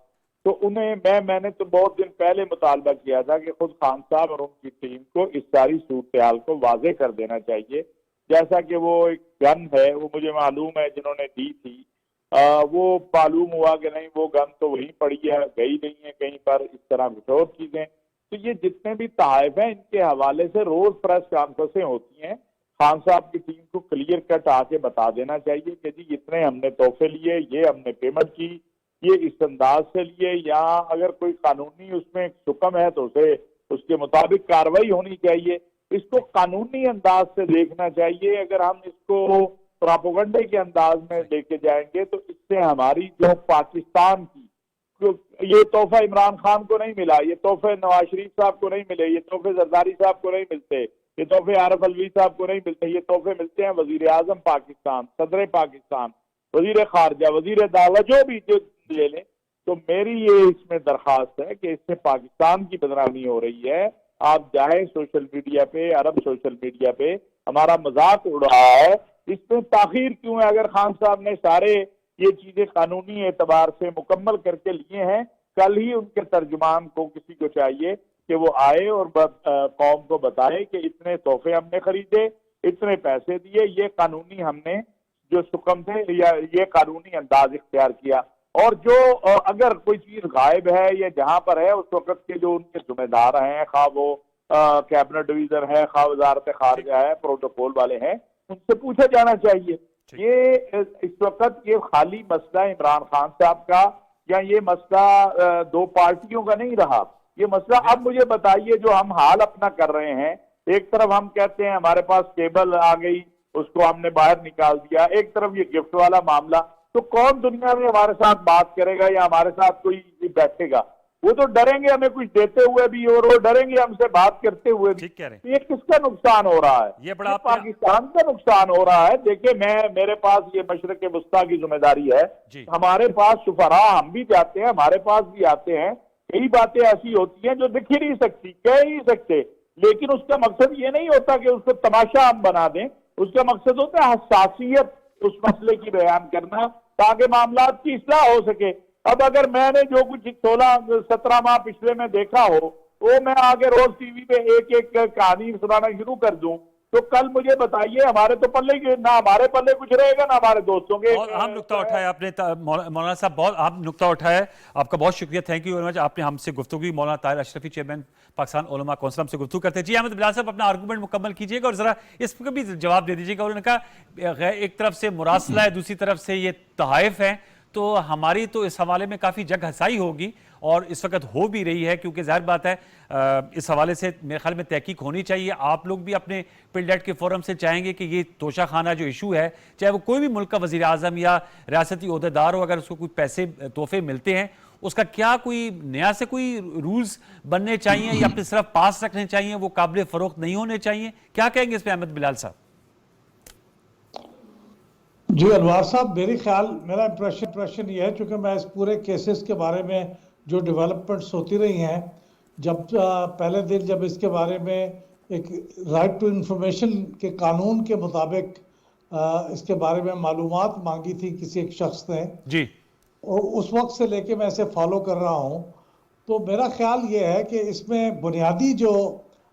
तो उन्हें मैंने तो बहुत दिन पहले मुतालबा किया था कि खुद खान साहब और उनकी टीम को इस सारी सूरत हाल को वाजे कर देना चाहिए। जैसा कि वो एक गन है, वो मुझे मालूम है जिन्होंने दी थी, वो मालूम हुआ कि नहीं वो गन तो वहीं पड़ी है, गई नहीं है कहीं पर, इस तरह कुछ और चीजें। तो ये जितने भी तहाइफ हैं इनके हवाले से रोज प्रेस कॉन्फ्रेंसें होती हैं। खान साहब की टीम को क्लियर कट आके बता देना चाहिए कि जी इतने हमने तोहफे लिए, ये हमने पेमेंट की, ये इस अंदाज से लिए, या अगर कोई कानूनी उसमें हुक्म है तो उसे उसके मुताबिक कार्रवाई होनी चाहिए। इसको कानूनी अंदाज से देखना चाहिए। अगर हम इसको प्रोपेगेंडे के अंदाज में लेके जाएंगे तो इससे हमारी जो पाकिस्तान की, ये तोहफा इमरान खान को नहीं मिला, ये तोहफे नवाज शरीफ साहब को नहीं मिले, ये तोहफे जरदारी साहब को नहीं मिलते, ये तोहफे आरिफ अलवी साहब को नहीं मिलते, ये तोहफे मिलते हैं वजीर आजम पाकिस्तान, सदर पाकिस्तान, वजीर खारजा, वजीर दावा, जो भी जो ले लें। तो मेरी ये इसमें दरखास्त है कि इससे पाकिस्तान की बदनामी हो रही है। आप जाए सोशल मीडिया पे, अरब सोशल मीडिया पे हमारा मजाक उड़ रहा है, इसमें ताखीर क्यों है? अगर खान साहब ने सारे ये चीजें कानूनी एतबार से मुकम्मल करके लिए हैं, कल ही उनके तर्जुमान को किसी को चाहिए कि वो आए और कौम को बताए कि इतने तोहफे हमने खरीदे, इतने पैसे दिए, ये कानूनी हमने जो सुकम थे या ये कानूनी अंदाज इख्तियार किया। और जो अगर कोई चीज गायब है या जहां पर है, उस वक्त के जो उनके जिम्मेदार हैं, खा वो कैबिनेट डिवीजन है, खा वजारत खारजा है, प्रोटोकॉल वाले हैं, उनसे पूछा जाना चाहिए। ये इस वक्त ये खाली मसला इमरान खान साहब का या ये मसला दो पार्टियों का नहीं रहा, ये मसला अब मुझे बताइए जो हम हाल अपना कर रहे हैं। एक तरफ हम कहते हैं हमारे पास केबल आ गई, उसको हमने बाहर निकाल दिया, एक तरफ ये गिफ्ट वाला मामला, तो कौन दुनिया में हमारे साथ बात करेगा या हमारे साथ कोई बैठेगा? वो तो डरेंगे हमें कुछ देते हुए भी और वो डरेंगे हमसे बात करते हुए भी। तो ये किसका नुकसान हो रहा है? ये बड़ा पाकिस्तान का नुकसान हो रहा है। देखिए मेरे पास ये मशरक वस्ता की जिम्मेदारी है, हमारे पास सुफरा, हम भी जाते हैं, हमारे पास भी आते हैं, कई बातें ऐसी होती हैं जो दिख ही नहीं सकती, कह ही नहीं सकते, लेकिन उसका मकसद ये नहीं होता कि उसको तमाशा हम बना दें। उसका मकसद होता है हसासियत उस मसले की बयान करना ताकि मामला की इस्लाह हो सके। अब अगर मैंने जो कुछ 16-17 माह पिछले में देखा हो, वो मैं आगे रोज टीवी पे एक एक कहानी सुनाना शुरू कर दूं, तो कल मुझे बताइए हमारे तो पल्ले ना हमारे पल्ले कुछ रहेगा ना हमारे दोस्तों के। बहुत अहम नुक्ता उठाया आपने मौलाना साहब, बहुत अहम नुक्ता उठाया, आपका बहुत शुक्रिया, थैंक यू वेरी मच। आपने हमसे गुफ्तगू की। मौलाना ताहिर अशरफी, चेयरमैन पाकिस्तान उलमा काउंसिल, हमसे गुफ्तगू करते हैं। जी अहमद बिलाल साहब, अपना आर्गूमेंट मुकम्मल कीजिएगा और जरा इसका भी जवाब दे दीजिएगा। उन्होंने कहा एक तरफ से मुरासला है, दूसरी तरफ से ये तहाइफ है, तो हमारी तो इस हवाले में काफ़ी जग हसाई होगी और इस वक्त हो भी रही है, क्योंकि जाहिर बात है इस हवाले से मेरे ख्याल में तहकीक होनी चाहिए। आप लोग भी अपने पिलडेट के फोरम से चाहेंगे कि ये तोशा खाना जो इशू है, चाहे वो कोई भी मुल्क का वज़ीर आज़म या रियासती ओहदेदार हो, अगर उसको कोई पैसे तोहफे मिलते हैं, उसका क्या कोई नया से कोई रूल्स बनने चाहिए या फिर सिर्फ पास रखने चाहिए, वो काबिल फ़रोख्त नहीं होने चाहिए? क्या कहेंगे इस पर अहमद बिलाल साहब? जी अनवार साहब, मेरा इंप्रेशन ये है, चूंकि मैं इस पूरे केसेस के बारे में जो डेवलपमेंट्स होती रही हैं, जब पहले दिन जब इसके बारे में एक राइट टू इंफॉर्मेशन के कानून के मुताबिक इसके बारे में मालूमात मांगी थी किसी एक शख्स ने जी, और उस वक्त से लेके मैं इसे फॉलो कर रहा हूँ, तो मेरा ख्याल ये है कि इसमें बुनियादी जो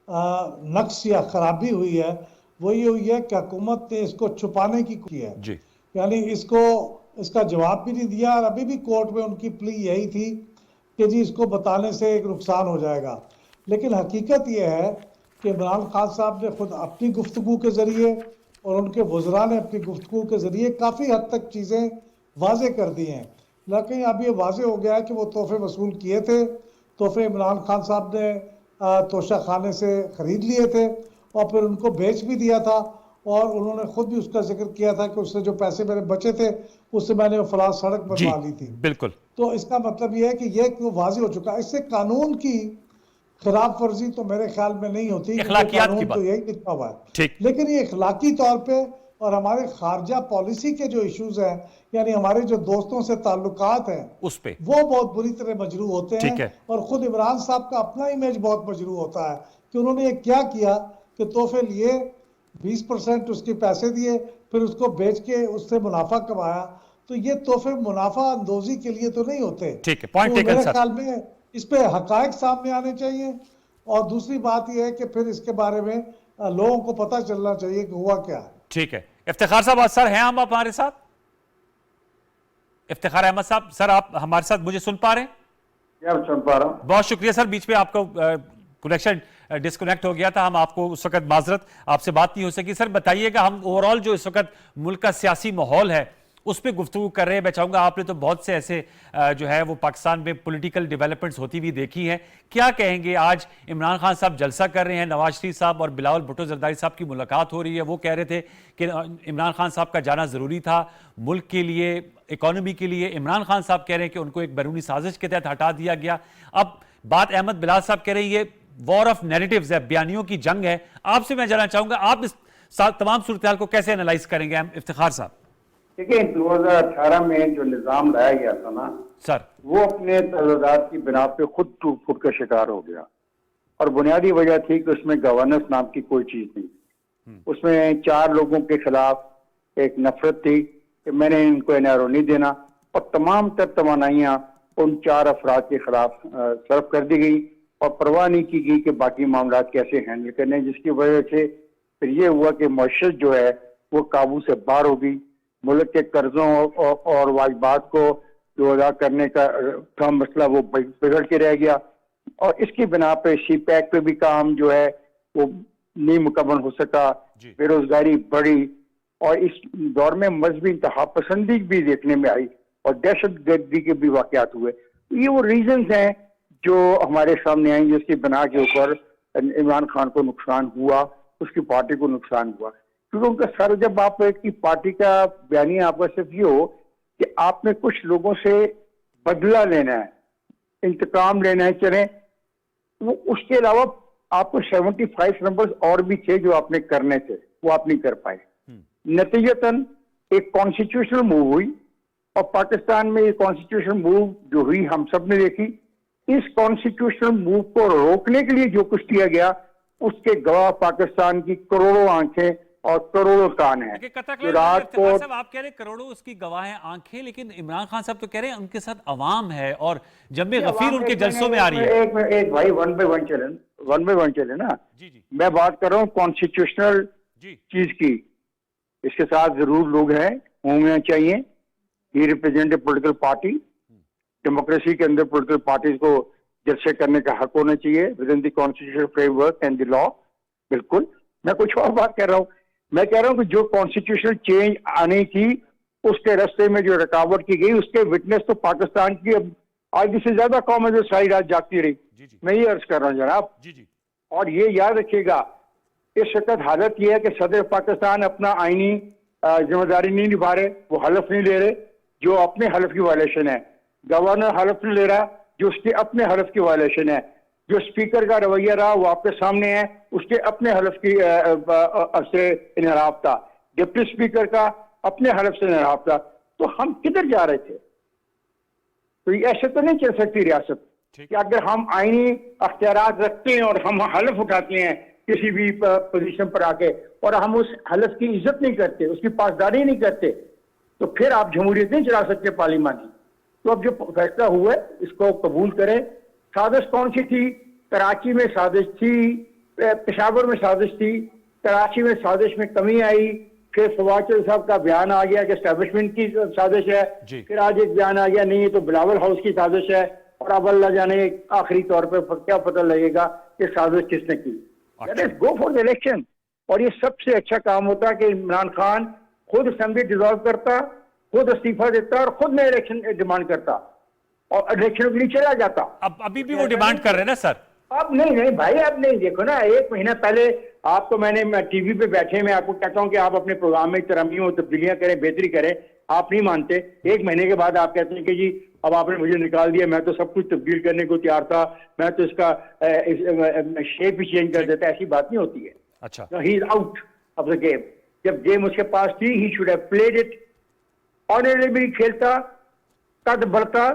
नक्स या खराबी हुई है वो ये हुई है कि हुकूमत ने इसको छुपाने की की है जी, यानी इसका जवाब भी नहीं दिया। और अभी भी कोर्ट में उनकी प्ली यही थी कि जी इसको बताने से एक नुकसान हो जाएगा, लेकिन हकीकत यह है कि इमरान खान साहब ने खुद अपनी गुफ्तगू के ज़रिए और उनके वज़रा ने अपनी गुफ्तगू के ज़रिए काफ़ी हद तक चीज़ें वाजे कर दी हैं। लेकिन अब ये वाजे हो गया है कि वो तोहफे वसूल किए थे, तोहफे इमरान खान साहब ने तोशा खाने से ख़रीद लिए थे और फिर उनको बेच भी दिया था, और उन्होंने खुद भी उसका जिक्र किया था कि उससे जो पैसे मेरे बचे थे उससे मैंने वो फलां सड़क बनवा ली थी। बिल्कुल। तो इसका मतलब ये है कि ये वाज़े हो चुका है। इससे कानून की खिलाफ वर्जी तो मेरे ख्याल में नहीं होती, कानून तो यही लिखा हुआ है। लेकिन ये इखलाकी तौर पे और हमारे खारजा पॉलिसी के जो इश्यूज हैं, यानी हमारे जो दोस्तों से ताल्लुकात हैं, उस पे वो बहुत बुरी तरह मजरू होते हैं। और खुद इमरान साहब का अपना इमेज बहुत मजरू होता है कि उन्होंने ये क्या किया कि तोहफे लिए, 20% उसके पैसे दिए, फिर उसको बेच के उससे मुनाफा कमाया। तो ये तोहफे मुनाफा अंदोजी के लिए तो नहीं होते। ठीक है, पॉइंट टेकन मेरे सर। ख्याल में इस पे हकायक सामने आने चाहिए, और दूसरी बात यह है कि फिर इसके बारे में लोगों को पता चलना चाहिए कि हुआ क्या है। ठीक है, इफ्तिखार साहब सर हैं हम हमारे साथ? इफ्तिखार अहमद साहब, सर आप हमारे साथ मुझे सुन पा रहे हैं? सुन पा रहा हूं। बहुत शुक्रिया सर, बीच में आपका कनेक्शन डिस्कनेक्ट हो गया था, हम आपको उस वक्त माजरत, आपसे बात नहीं हो सकी। सर बताइएगा, हम ओवरऑल जो इस वक्त मुल्क का सियासी माहौल है उस पर गुफ्तगू कर रहे हैं। मैं चाहूँगा, आपने तो बहुत से ऐसे जो है वो पाकिस्तान में पॉलिटिकल डेवलपमेंट्स होती हुई देखी हैं, क्या कहेंगे? आज इमरान खान साहब जलसा कर रहे हैं, नवाज शरीफ साहब और बिलावल भुट्टो जरदारी साहब की मुलाकात हो रही है, वो कह रहे थे कि इमरान खान साहब का जाना ज़रूरी था मुल्क के लिए, इकॉनमी के लिए। इमरान खान साहब कह रहे हैं कि उनको एक बैरूनी साजिश के तहत हटा दिया गया। अब बात अहमद बिलाल साहब कह रहे हैं, ये वॉर ऑफ नैरेटिव्स है, बयानियों की जंग है। आपसे मैं जानना चाहूंगा, आप इस तमाम सूरत को कैसे एनालाइज करेंगे इफ्तिखार साहब? देखिए 2018 में जो निजाम लाया गया था ना सर, वो अपने तलदात की बिना पे खुद टूट फूट का शिकार हो गया। और बुनियादी वजह थी कि उसमें गवर्नेंस नाम की कोई चीज नहीं। उसमें 4 लोगों के खिलाफ एक नफरत थी कि मैंने इनको एनआरओ नहीं देना, और तमाम तर तवानाइयां उन 4 अफराद के खिलाफ सर्व कर दी गई और परवाह नहीं की गई कि बाकी मामला कैसे हैंडल करने, जिसकी वजह से फिर ये हुआ कि मईशत जो है वो काबू से बाहर हो गई। मुल्क के कर्जों और वाजिबात को जो अदा करने का मसला वो बिगड़ के रह गया, और इसकी बिना पे सी पैक पे भी काम जो है वो नहीं मुकम्मल हो सका। बेरोजगारी बढ़ी और इस दौर में मजहबी इंतहा पसंदी भी देखने में आई और दहशत गर्दी के भी वाकयात हुए। ये वो रीजंस हैं जो हमारे सामने आई, जिसकी बिना के ऊपर इमरान खान को नुकसान हुआ, उसकी पार्टी को नुकसान हुआ। क्योंकि उनका सर, जब आप की पार्टी का बयानिया आपका सिर्फ ये हो कि आपने कुछ लोगों से बदला लेना है, इंतकाम लेना है, चले वो, उसके अलावा आपको 75 नंबर्स और भी थे जो आपने करने थे, वो आप नहीं कर पाए। नतीजतन एक कॉन्स्टिट्यूशनल मूव हुई, और पाकिस्तान में ये कॉन्स्टिट्यूशनल मूव जो हुई हम सब ने देखी। इस कॉन्स्टिट्यूशनल मूव को रोकने के लिए जो कुछ किया गया उसके गवाह पाकिस्तान की करोड़ों आंखें और करोड़ों कान हैं। विराट कोहली साहब, आप कह रहे करोड़ों उसकी गवाह हैं आंखें, लेकिन इमरान खान साहब तो कह रहे हैं उनके साथ अवाम है और जम्मे गफीर उनके जलसों में आ रही है। एक भाई वन बाय वन चले ना। जी। मैं बात कर रहा हूँ कॉन्स्टिट्यूशनल चीज की। इसके साथ जरूर लोग हैं, होने चाहिए। He represent a political party. Democracy के अंदर पोलिटिकल पार्टीज को जलसे करने का हक होना चाहिए with in the constitutional framework and the law. बिल्कुल, मैं कुछ और बात कर रहा हूँ। मैं कह रहा हूँ कि जो कॉन्स्टिट्यूशनल चेंज आनी थी उसके रास्ते में जो रुकावट की गई, उसके विटनेस तो पाकिस्तान की आधी से ज्यादा कौम है जो सारी रात जागती रही। मैं ये अर्ज कर रहा हूँ जनाब। और ये याद रखिएगा, इस वक्त हालत ये है कि सदर पाकिस्तान अपना आईनी जिम्मेदारी नहीं निभा रहे, वो हलफ नहीं ले रहे जो अपने हलफ की वायलेशन है। गवर्नर हलफ नहीं ले रहा जो उसके अपने हलफ की वायलेशन है। जो स्पीकर का रवैया रहा वो आपके सामने है, उसके अपने हलफ की से इनहराफ था। डिप्टी स्पीकर का अपने हलफ से इनहराफ था। तो हम किधर जा रहे थे? तो ये ऐसे तो नहीं चल सकती रियासत कि अगर हम आईनी अख्तियारात रखते हैं और हम हलफ उठाते हैं किसी भी पोजीशन पर आके, और हम उस हलफ की इज्जत नहीं करते, उसकी पासदारी नहीं करते, तो फिर आप जमहूरियत नहीं चला सकते पार्लिमानी। तो अब जो फैसला हुआ है इसको कबूल करें। साजिश कौन सी थी? कराची में साजिश थी, पेशावर में साजिश थी। कराची में साजिश में कमी आई, फिर फवाद चौधरी साहब का बयान आ गया कि एस्टेब्लिशमेंट की साजिश है। फिर आज एक बयान आ गया नहीं ये तो बिलावल हाउस की साजिश है, और अब अल्लाह जाने आखिरी तौर पर क्या पता लगेगा कि साजिश किसने की। Go for the election. और ये सबसे अच्छा काम होता है कि इमरान खान खुद असेंबली डिसॉल्व करता, खुद इस्तीफा देता और खुद नए इलेक्शन डिमांड करता और इलेक्शन के लिए चला जाता। अब अभी भी वो डिमांड कर रहे हैं ना सर? अब नहीं भाई, अब नहीं। देखो ना, 1 महीना पहले आपको मैं टीवी पे बैठे मैं आपको कहता हूं कि आप अपने प्रोग्राम में तरमीम और तब्दीलियां करें, बेहतरी करें, आप नहीं मानते। 1 महीने के बाद आप कहते हैं कि जी अब आपने मुझे निकाल दिया, मैं तो सब कुछ तब्दील करने को तैयार था, मैं तो इसका शेप ही चेंज कर देता। ऐसी बात नहीं होती है। अच्छा, he is out of the game. जब गेम उसके पास थी, he should have played it honourably. खेलता, कद बढ़ता,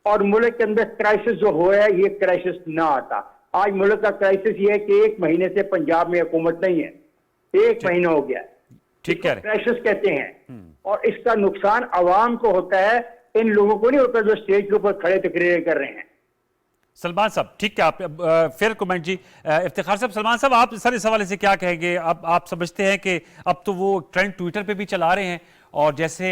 और मुल्क के अंदर क्राइसिस जो हो है ये क्राइसिस ना आता। आज मुल्क का क्राइसिस ये है कि 1 महीने से पंजाब में हुकूमत नहीं है, 1 महीना हो गया। ठीक कह रहे हैं। क्राइसिस कहते हैं, और इसका नुकसान आवाम को होता है, इन लोगों को नहीं होता जो स्टेज के ऊपर खड़े तकरीरें कर रहे हैं। सलमान साहब, ठीक है, आप फिर कमेंट जी। इफ्तिखार साहब, सलमान साहब, आप सर इस हवाले से क्या कहेंगे? अब आप समझते हैं कि अब तो वो ट्रेंड ट्विटर पे भी चला रहे हैं, और जैसे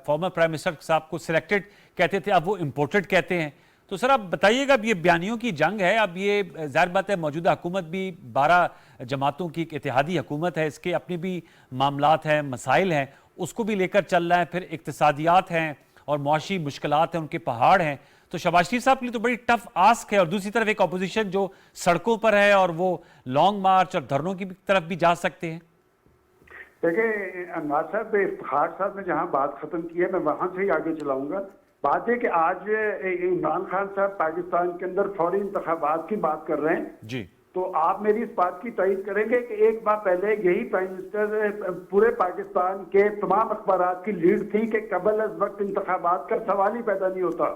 फॉर्मर प्राइम मिनिस्टर साहब को सिलेक्टेड कहते थे अब वो इम्पोर्टेड कहते हैं। तो सर आप बताइएगा, अब ये बयानियों की जंग है, अब ये जाहिर बात है मौजूदा हुकूमत भी 12 जमातों की एक इत्तेहादी हुकूमत है, इसके अपने भी मामलात हैं, मसाइल हैं, उसको भी लेकर चल रहा है। फिर इक्तिसादियात हैं और मुआशी मुश्किलात हैं, उनके पहाड़ हैं। तो शहबाज शरीफ साहब के लिए तो बड़ी टफ आस्क है, और दूसरी तरफ एक अपोजिशन जो सड़कों पर है और वो लॉन्ग मार्च और धरनों की तरफ भी जा सकते हैं। देखिए अनवार साहब, इफ्तिखार साहब ने जहां बात खत्म की है मैं वहां से ही आगे चलाऊंगा बात है कि आज इमरान खान साहब पाकिस्तान के अंदर फौरी इंतखाबात की बात कर रहे हैं, जी तो आप मेरी इस बात की तायीद करेंगे कि एक माह पहले यही प्राइम मिनिस्टर पूरे पाकिस्तान के तमाम अखबारात की लीड थी कि कबल अज वक्त इंतखाबात का सवाल ही पैदा नहीं होता,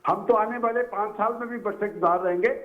हम तो आने वाले 5 साल में भी बरसकदार रहेंगे।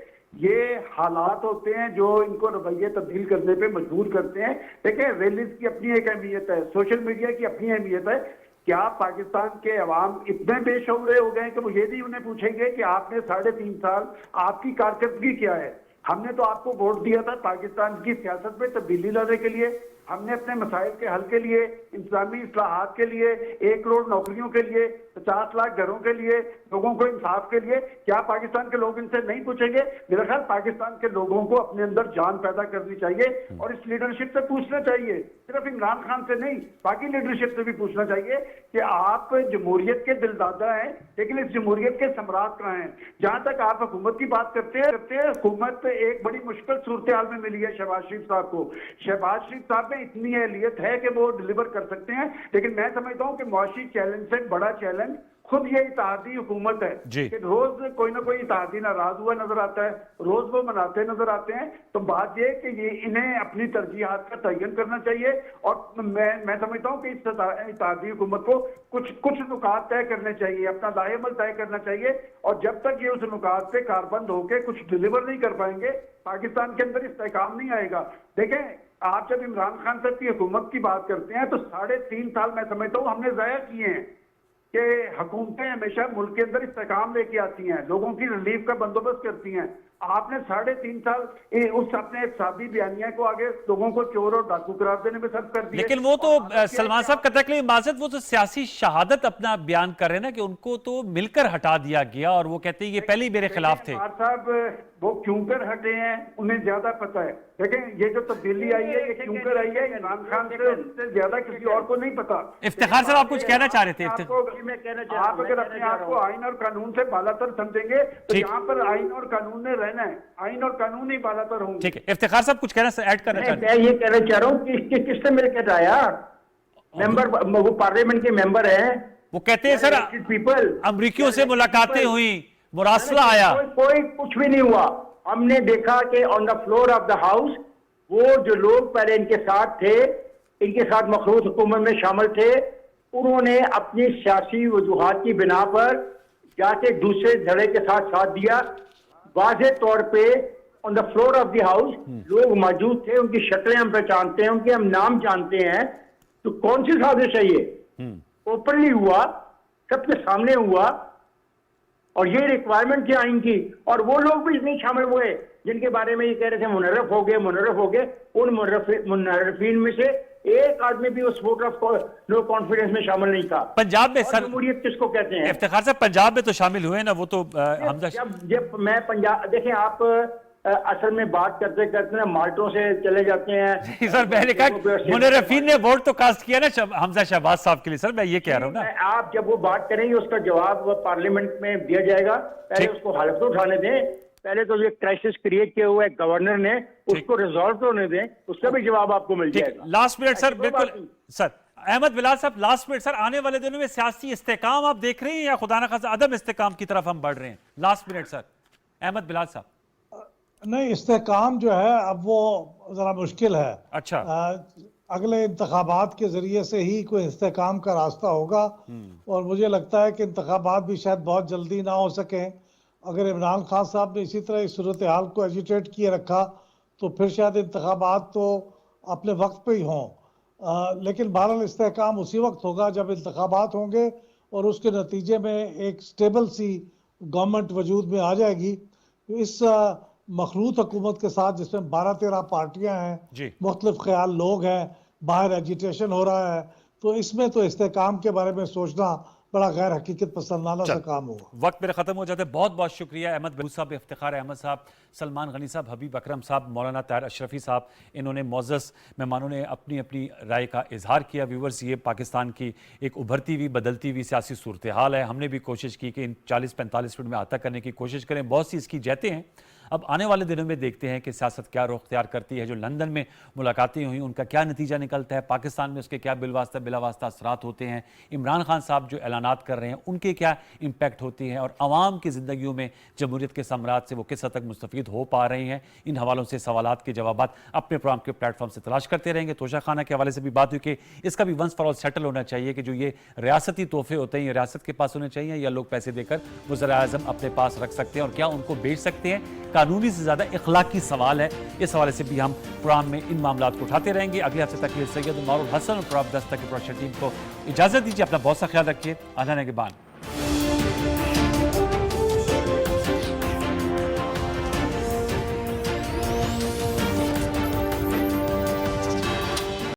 ये हालात होते हैं जो इनको रवैये तब्दील करने पे मजबूर करते हैं। देखिए, रैलीज की अपनी एक अहमियत है, सोशल मीडिया की अपनी अहमियत है। क्या पाकिस्तान के अवाम इतने बेशऊरे हो गए हैं कि वो ये नहीं उन्हें पूछेंगे कि आपने 3.5 साल आपकी कारकर्दगी क्या है? हमने तो आपको वोट दिया था पाकिस्तान की सियासत में तब्दीली लाने के लिए, हमने अपने मसाइल के हल के लिए, इंतजामी इस्लाहात के लिए, 1 करोड़ नौकरियों के लिए, 50 लाख घरों के लिए, लोगों को इंसाफ के लिए। क्या पाकिस्तान के लोग इनसे नहीं पूछेंगे? मेरा ख्याल पाकिस्तान के लोगों को अपने अंदर जान पैदा करनी चाहिए और इस लीडरशिप से पूछना चाहिए, सिर्फ इमरान खान से नहीं, बाकी लीडरशिप से भी पूछना चाहिए कि आप जमहूरियत के दिलदादा हैं, लेकिन इस जमहूरियत के सम्राट कहाँ हैं? जहां तक आप हुकूमत की बात करते हैं, हुकूमत एक बड़ी मुश्किल सूरत हाल में मिली है शहबाज शरीफ साहब को। शहबाज शरीफ साहब में इतनी अहलियत है कि वो डिलीवर कर सकते हैं, लेकिन मैं समझता हूं कि मुआशी चैलेंज से बड़ा चैलेंज खुद ये इत्तेहादी हुकूमत है कि रोज कोई ना कोई इत्तेहादी नाराज हुआ नजर आता है, रोज वो मनाते नजर आते हैं। तो बात ये कि ये इन्हें अपनी तरजीहात का तयन करना चाहिए और मैं समझता हूं कि इस इत्तेहादी हुकूमत को कुछ नुकात तय करने चाहिए, अपना लाहेमल तय करना चाहिए, और जब तक ये उस नुकात पे कारबंद होकर कुछ डिलीवर नहीं कर पाएंगे, पाकिस्तान के अंदर इस्तेहकाम नहीं आएगा। देखें, आप जब इमरान खान साहब की हुकूमत की बात करते हैं तो 3.5 साल मैं समझता हूं हमने ज़ाया किए हैं कि हुकूमतें हमेशा मुल्क के अंदर इस्तेहकाम लेके आती हैं, लोगों की रिलीफ का बंदोबस्त करती हैं। आपने 3.5 साल उस अपने इक़्तिसादी बयानिया को आगे लोगों को चोर और डाकू करार देने में सर्व कर दिया। लेकिन वो तो सलमान साहब कतई के लिए माजरत, वो तो सियासी शहादत अपना बयान कर रहे हैं ना कि उनको तो मिलकर हटा दिया गया और वो कहते हैं ये पहले ही मेरे खिलाफ थे। साहब वो क्यों कर हटे हैं उन्हें ज्यादा पता है। देखें, ये जो तब्दीली आई है ये क्यों कर आई है, इमरान खान से ज्यादा किसी और को नहीं पता। इफ्तिखार साहब आप कुछ कहना चाह रहे थे? आप अगर अपने आप को आइन और कानून से बालातर समझेंगे तो यहाँ पर आइन और कानून ने रहना है, आइन और कानून ही बालातर होंगे। ठीक है, इफ्तिखार साहब कुछ कहना ऐड करना चाहते हैं? मैं ये कहना चाह रहा हूँ कि किससे मिलकर आया मेंबर, वो पार्लियामेंट के मेंबर हैं, वो कहते हैं सर पीपल अमरीकियों से मुलाकातें हुई, मुरासला आया, कोई कुछ भी नहीं हुआ। हमने देखा कि on the floor of the house वो जो लोग पहले इनके साथ थे, इनके साथ मखलूत हुकूमत में शामिल थे, उन्होंने अपनी सियासी वजूहात की बिना पर जाके दूसरे धड़े के साथ साथ दिया। वाज़े तौर पे on the floor of the house लोग मौजूद थे, उनकी शक्लें हम पहचानते हैं, उनके हम नाम जानते हैं। तो कौन सी साजिश है ये? ओपनली हुआ, सबके सामने हुआ, और ये रिक्वायरमेंट थी आइन की, और वो लोग भी नहीं शामिल हुए जिनके बारे में ये कह रहे थे मुनर्रफ हो गए। उन मुनर्रफीन में से एक आदमी भी उस वोट ऑफ नो कॉन्फिडेंस में शामिल नहीं था। पंजाब में सर जमहूरियत किसको कहते हैं? इफ्तिखार साहब पंजाब में तो शामिल हुए ना, वो तो हमजा जब मैं पंजाब, देखें आप असल में बात करते करते ना माल्टों से चले जाते हैं। सर मैंने कहा मुनर्रफीन ने वोट तो कास्ट किया ना हमजा शहबाज साहब के लिए, सर मैं ये कह रहा हूँ ना। आप जब वो बात करेंगे उसका जवाब पार्लियामेंट में दिया जाएगा, पहले उसको हलफ तो उठाने दें, पहले तो ये क्राइसिस क्रिएट किया हुआ है गवर्नर ने, उसको रिजॉल्व तो होने दें, उसका भी जवाब आपको मिल जाएगा। लास्ट मिनट सर, बिल्कुल सर अहमद बिलाल साहब, लास्ट मिनट सर, आने वाले दिनों में सियासी इस्तेकाम आप देख रहे हैं या खुदा न खासा अदम इस्तेकाम की तरफ हम बढ़ रहे हैं? Last minute sir, Ahmed Bilal साहब। नहीं, इस्तेकाम जो है अब वो जरा मुश्किल है। अच्छा, अगले इंतखाबात के जरिए से ही कोई इस्तेकाम का रास्ता होगा, और मुझे लगता है कि इंतखाबात भी शायद बहुत जल्दी ना हो सके। अगर इमरान खान साहब ने इसी तरह इस सूरत हाल को एजिटेट किए रखा तो फिर शायद इंतखाबात तो अपने वक्त पे ही हों, लेकिन बहरहाल इस्तेकाम उसी वक्त होगा जब इंतखाबात होंगे और उसके नतीजे में एक स्टेबल सी गवर्नमेंट वजूद में आ जाएगी। इस मखलूत हुकूमत के साथ जिसमें 12-13 पार्टियां हैं, मुख्तलिफ ख्याल लोग हैं, बाहर एजिटेशन हो रहा है, तो इसमें तो इस्तेकाम के बारे में सोचना बड़ा गैर हकीकत पसंदाना सा काम होगा। वक्त मेरा खत्म हो जाता है। बहुत बहुत शुक्रिया अहमद बिलाल साहब, इफ्तिखार अहमद साहब, सलमान गनी साहब, हबीब अकरम साहब, मौलाना ताहिर अशरफी साहब, इन्होंने मोअज़्ज़ज़ मेहमानों ने अपनी अपनी राय का इजहार किया। व्यूवर्स, ये पाकिस्तान की एक उभरती हुई बदलती हुई सियासी सूरत हाल है। हमने भी कोशिश की कि इन 40-45 मिनट में आता करने की कोशिश करें। बहुत सी इसकी जहतें हैं, अब आने वाले दिनों में देखते हैं कि सियासत क्या रुख अख्तियार करती है। जो लंदन में मुलाकातें हुई उनका क्या नतीजा निकलता है, पाकिस्तान में उसके क्या बिलवास्ता बिलावास्ता असरात होते हैं, इमरान खान साहब जो ऐलानात कर रहे हैं उनके क्या इम्पैक्ट होती हैं और आवाम की ज़िंदगियों में जमहूरियत के सम्राट से वो किस हद तक मुस्तफ़ीद हो पा रहे हैं। इन हवालों से सवालात के जवाब अपने प्रोग्राम के प्लेटफॉर्म से तलाश करते रहेंगे। तोशा खाना के हवाले से भी बात हुई कि इसका भी वंस फॉर ऑल सेटल होना चाहिए कि जो ये रियासती तोहफे होते हैं ये रियासत के पास होने चाहिए या लोग पैसे देकर वज़ीर-ए-आज़म अपने पास रख सकते हैं और क्या उनको बेच सकते हैं। कानूनी से ज़्यादा इखलाकी सवाल है। इस हवाले से भी हम प्रोग्राम में इन मामलों को उठाते रहेंगे। अगले हफ्ते तक सैयद मारूल हसन और प्रोग्राम दस्तक की प्रोडक्शन टीम को इजाज़त दीजिए। अपना बहुत सा ख्याल रखिए। अल्लाह ने के बाद।